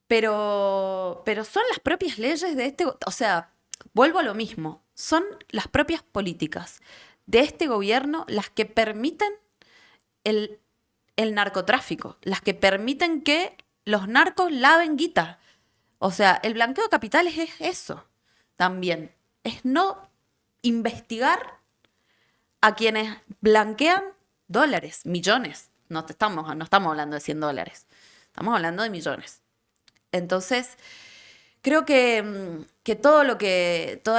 pero son las propias leyes de este, o sea, vuelvo a lo mismo, son las propias políticas de este gobierno las que permiten el, el narcotráfico, las que permiten que los narcos laven guita. O sea, el blanqueo de capitales es eso también, es no investigar a quienes blanquean dólares, millones. No estamos hablando de $100, estamos hablando de millones. Entonces, creo que toda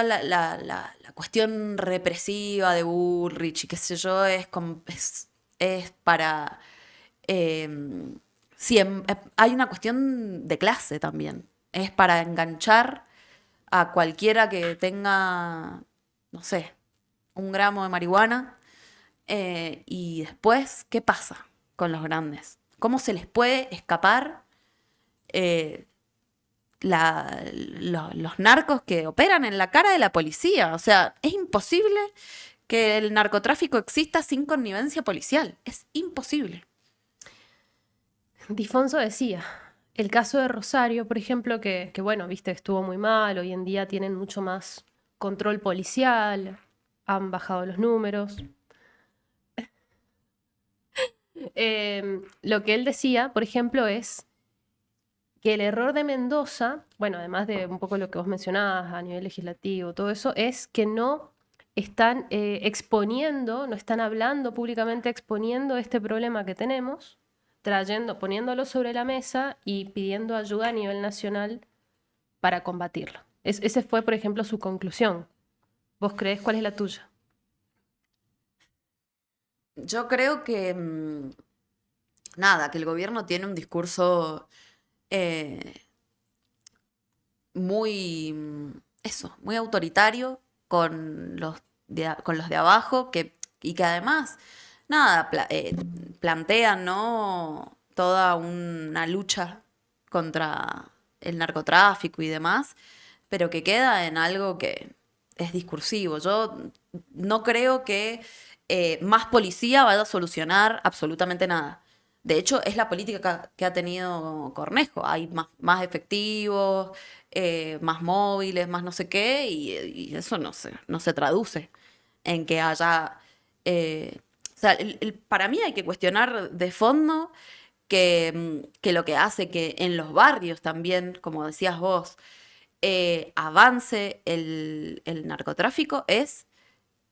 la cuestión represiva de Bullrich y qué sé yo, es para... sí, hay una cuestión de clase también. Es para enganchar a cualquiera que tenga, no sé, 1 gramo de marihuana. Y después, ¿qué pasa con los grandes? ¿Cómo se les puede escapar eh, los narcos que operan en la cara de la policía? O sea, es imposible que el narcotráfico exista sin connivencia policial. Es imposible. Difonso decía, el caso de Rosario, por ejemplo, que bueno, viste, estuvo muy mal, hoy en día tienen mucho más control policial, han bajado los números. Lo que él decía, por ejemplo, es que el error de Mendoza, bueno, además de un poco lo que vos mencionabas a nivel legislativo, todo eso, es que no están exponiendo, no están hablando públicamente, exponiendo este problema que tenemos, poniéndolo sobre la mesa y pidiendo ayuda a nivel nacional para combatirlo. Ese fue, por ejemplo, su conclusión. ¿Vos creés cuál es la tuya? Yo creo que, nada, que el gobierno tiene un discurso eh, muy, muy autoritario con los de abajo, y que además, nada, plantean, ¿no? Toda una lucha contra el narcotráfico y demás, pero que queda en algo que es discursivo. Yo no creo que más policía vaya a solucionar absolutamente nada. De hecho, es la política que ha tenido Cornejo. Hay más efectivos, más móviles, más no sé qué, y eso no se traduce en que haya... o sea, para mí hay que cuestionar de fondo que lo que hace que en los barrios también, como decías vos, avance el narcotráfico es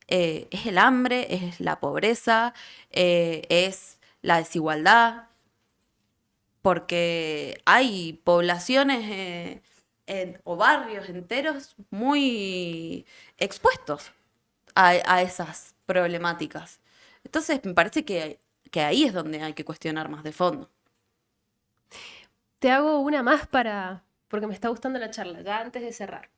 el hambre, es la pobreza, es la desigualdad, porque hay poblaciones o barrios enteros muy expuestos a esas problemáticas. Entonces, me parece que ahí es donde hay que cuestionar más de fondo. Te hago una más porque me está gustando la charla, ya antes de cerrar.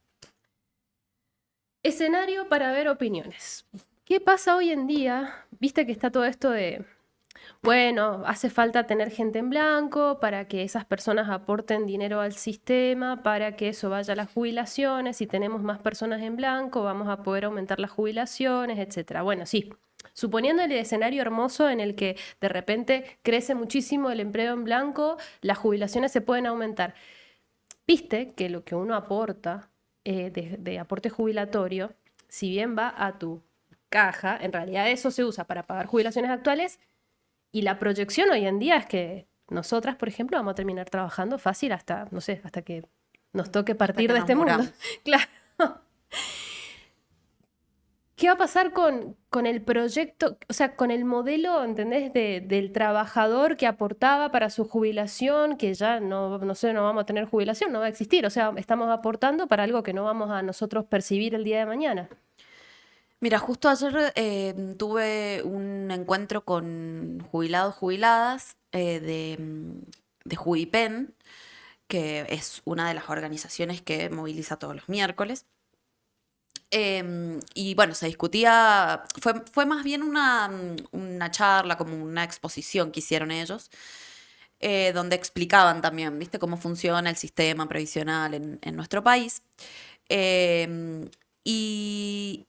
Escenario para ver opiniones. ¿Qué pasa hoy en día? Viste que está todo esto de, bueno, hace falta tener gente en blanco para que esas personas aporten dinero al sistema, para que eso vaya a las jubilaciones. Si tenemos más personas en blanco, vamos a poder aumentar las jubilaciones, etcétera. Bueno, sí. Suponiendo el escenario hermoso en el que de repente crece muchísimo el empleo en blanco, las jubilaciones se pueden aumentar. Viste que lo que uno aporta de aporte jubilatorio, si bien va a tu caja, en realidad eso se usa para pagar jubilaciones actuales y la proyección hoy en día es que nosotras, por ejemplo, vamos a terminar trabajando fácil hasta, no sé, hasta que nos toque Hasta partir que de nos este mundo. muramos. Claro. ¿Qué va a pasar con el proyecto, o sea, con el modelo, ¿entendés? Del trabajador que aportaba para su jubilación, que ya no sé, no vamos a tener jubilación, no va a existir. O sea, estamos aportando para algo que no vamos a nosotros percibir el día de mañana. Mira, justo ayer tuve un encuentro con jubilados, jubiladas de Juipen, que es una de las organizaciones que moviliza todos los miércoles. Y bueno, se discutía, fue más bien una charla, como una exposición que hicieron ellos, donde explicaban también, ¿viste?, cómo funciona el sistema previsional en nuestro país. Em, y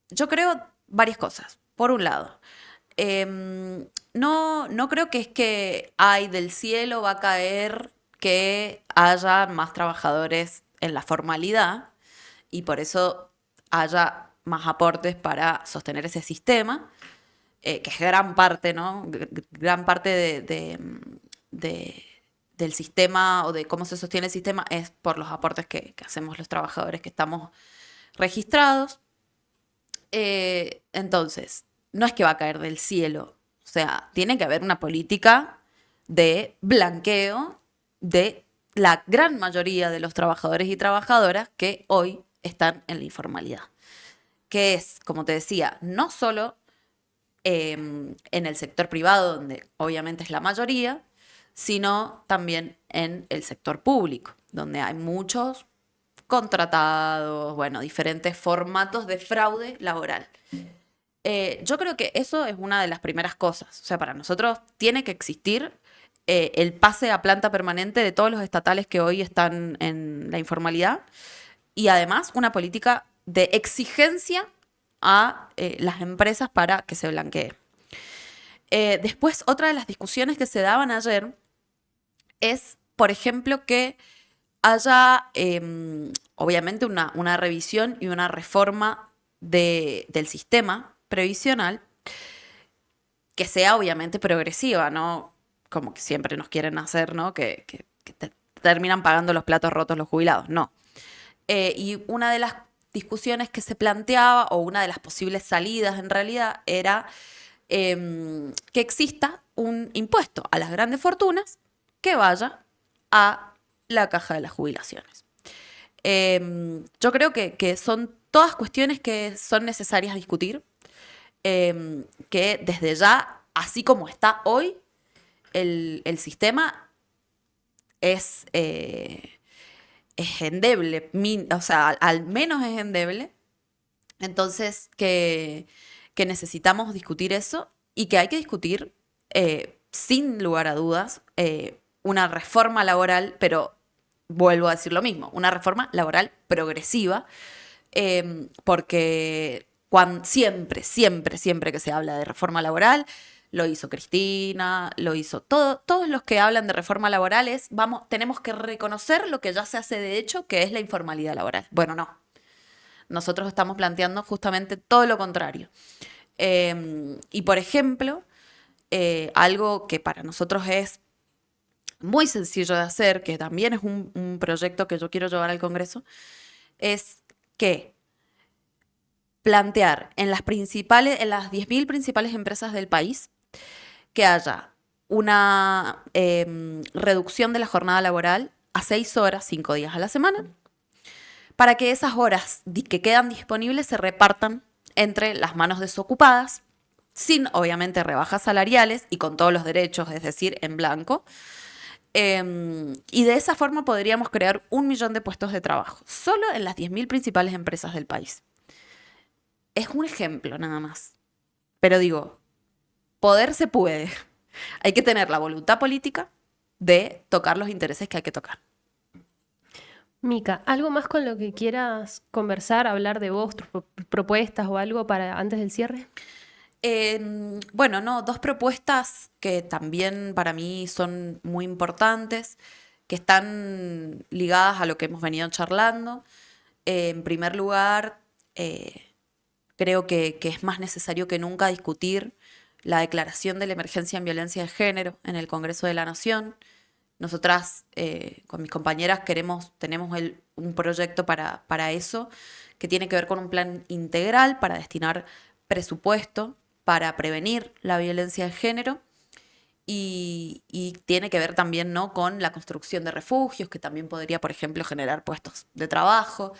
yo creo varias cosas. Por un lado, no creo que es que hay del cielo va a caer que haya más trabajadores en la formalidad y por eso haya más aportes para sostener ese sistema, que es gran parte, ¿no? Gran parte de- del sistema o de cómo se sostiene el sistema es por los aportes que hacemos los trabajadores que estamos registrados. Entonces, no es que va a caer del cielo, o sea, tiene que haber una política de blanqueo de la gran mayoría de los trabajadores y trabajadoras que hoy están en la informalidad, que es, como te decía, no solo en el sector privado, donde obviamente es la mayoría, sino también en el sector público, donde hay muchos contratados, bueno, diferentes formatos de fraude laboral. Yo creo que eso es una de las primeras cosas. O sea, para nosotros tiene que existir el pase a planta permanente de todos los estatales que hoy están en la informalidad y además una política de exigencia a las empresas para que se blanquee. Después, otra de las discusiones que se daban ayer es, por ejemplo, que haya obviamente una revisión y una reforma del sistema previsional que sea obviamente progresiva, ¿no? Como que siempre nos quieren hacer, ¿no? Que terminan pagando los platos rotos los jubilados. No. Y una de las discusiones que se planteaba, o una de las posibles salidas en realidad, era que exista un impuesto a las grandes fortunas que vaya a la caja de las jubilaciones. Yo creo que son todas cuestiones que son necesarias discutir, que desde ya, así como está hoy, el sistema es endeble, o sea, al menos es endeble. Entonces, que necesitamos discutir eso y que hay que discutir, sin lugar a dudas, una reforma laboral, pero vuelvo a decir lo mismo, una reforma laboral progresiva, porque siempre que se habla de reforma laboral, lo hizo Cristina, lo hizo todos los que hablan de reforma laboral tenemos que reconocer lo que ya se hace de hecho, que es la informalidad laboral. Bueno, no. Nosotros estamos planteando justamente todo lo contrario. Y por ejemplo, algo que para nosotros es muy sencillo de hacer, que también es un proyecto que yo quiero llevar al Congreso, es que plantear en las 10.000 principales empresas del país que haya una reducción de la jornada laboral a 6 horas, 5 días a la semana, para que esas horas que quedan disponibles se repartan entre las manos desocupadas, sin obviamente rebajas salariales y con todos los derechos, es decir, en blanco. Y de esa forma podríamos crear 1 millón de puestos de trabajo, solo en las 10.000 principales empresas del país. Es un ejemplo nada más. Pero digo, poder se puede. Hay que tener la voluntad política de tocar los intereses que hay que tocar. Mica, ¿algo más con lo que quieras conversar, hablar de vos, tus propuestas o algo para antes del cierre? Bueno, no, 2 propuestas que también para mí son muy importantes, que están ligadas a lo que hemos venido charlando. En primer lugar, creo que es más necesario que nunca discutir la declaración de la emergencia en violencia de género en el Congreso de la Nación. Nosotras, con mis compañeras, tenemos un proyecto para eso, que tiene que ver con un plan integral para destinar presupuesto para prevenir la violencia de género y tiene que ver también, ¿no?, con la construcción de refugios, que también podría, por ejemplo, generar puestos de trabajo.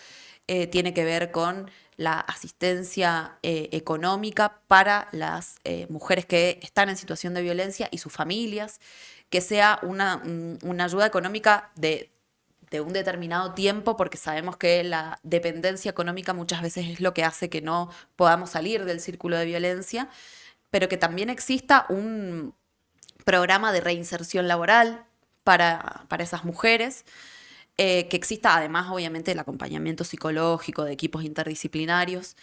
Tiene que ver con la asistencia económica para las mujeres que están en situación de violencia y sus familias, que sea una ayuda económica de un determinado tiempo, porque sabemos que la dependencia económica muchas veces es lo que hace que no podamos salir del círculo de violencia, pero que también exista un programa de reinserción laboral para esas mujeres, que exista además obviamente el acompañamiento psicológico de equipos interdisciplinarios,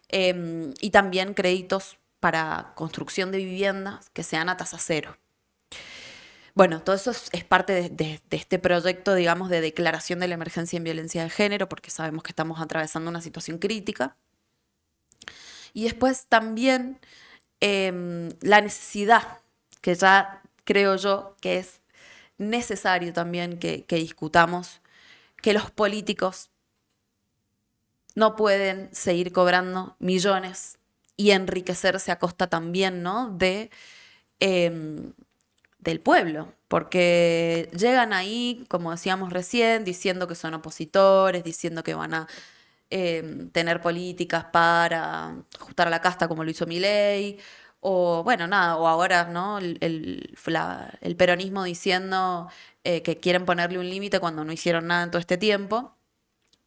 y también créditos para construcción de viviendas que sean a tasa cero. Bueno, todo eso es parte de este proyecto, digamos, de declaración de la emergencia en violencia de género, porque sabemos que estamos atravesando una situación crítica. Y después también la necesidad, que ya creo yo que es necesario también que discutamos, que los políticos no pueden seguir cobrando millones y enriquecerse a costa también, ¿no?, del pueblo, porque llegan ahí, como decíamos recién, diciendo que son opositores, diciendo que van a tener políticas para ajustar a la casta como lo hizo Milei, o bueno, nada, o ahora, ¿no?, el peronismo diciendo que quieren ponerle un límite cuando no hicieron nada en todo este tiempo,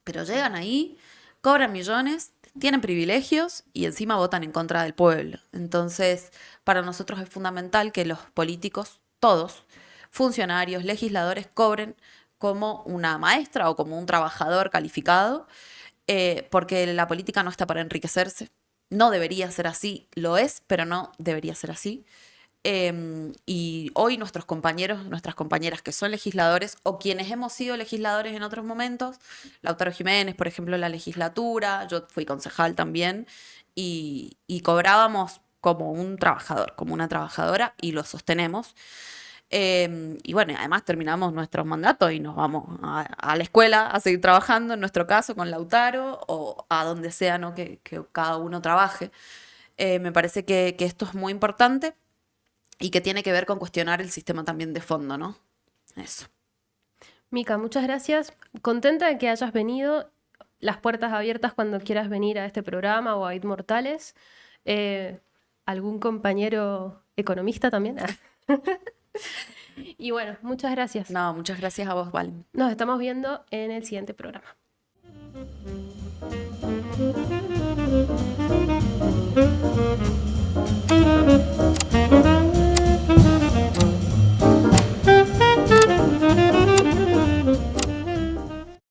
pero llegan ahí, cobran millones, tienen privilegios y encima votan en contra del pueblo. Entonces, para nosotros es fundamental que los políticos, todos, funcionarios, legisladores, cobren como una maestra o como un trabajador calificado, porque la política no está para enriquecerse. No debería ser así, lo es, pero no debería ser así. Y hoy nuestros compañeros, nuestras compañeras que son legisladores o quienes hemos sido legisladores en otros momentos, Lautaro Jiménez, por ejemplo, en la legislatura, yo fui concejal también, y cobrábamos como un trabajador, como una trabajadora, y lo sostenemos. Y bueno, además terminamos nuestros mandatos y nos vamos a la escuela a seguir trabajando, en nuestro caso con Lautaro, o a donde sea, ¿no?, que cada uno trabaje. Me parece que esto es muy importante y que tiene que ver con cuestionar el sistema también de fondo, ¿no? Eso. Mica, muchas gracias. Contenta de que hayas venido. Las puertas abiertas cuando quieras venir a este programa o a Inmortales. ¿Algún compañero economista también? Y bueno, muchas gracias. No, muchas gracias a vos, Valen. Nos estamos viendo en el siguiente programa.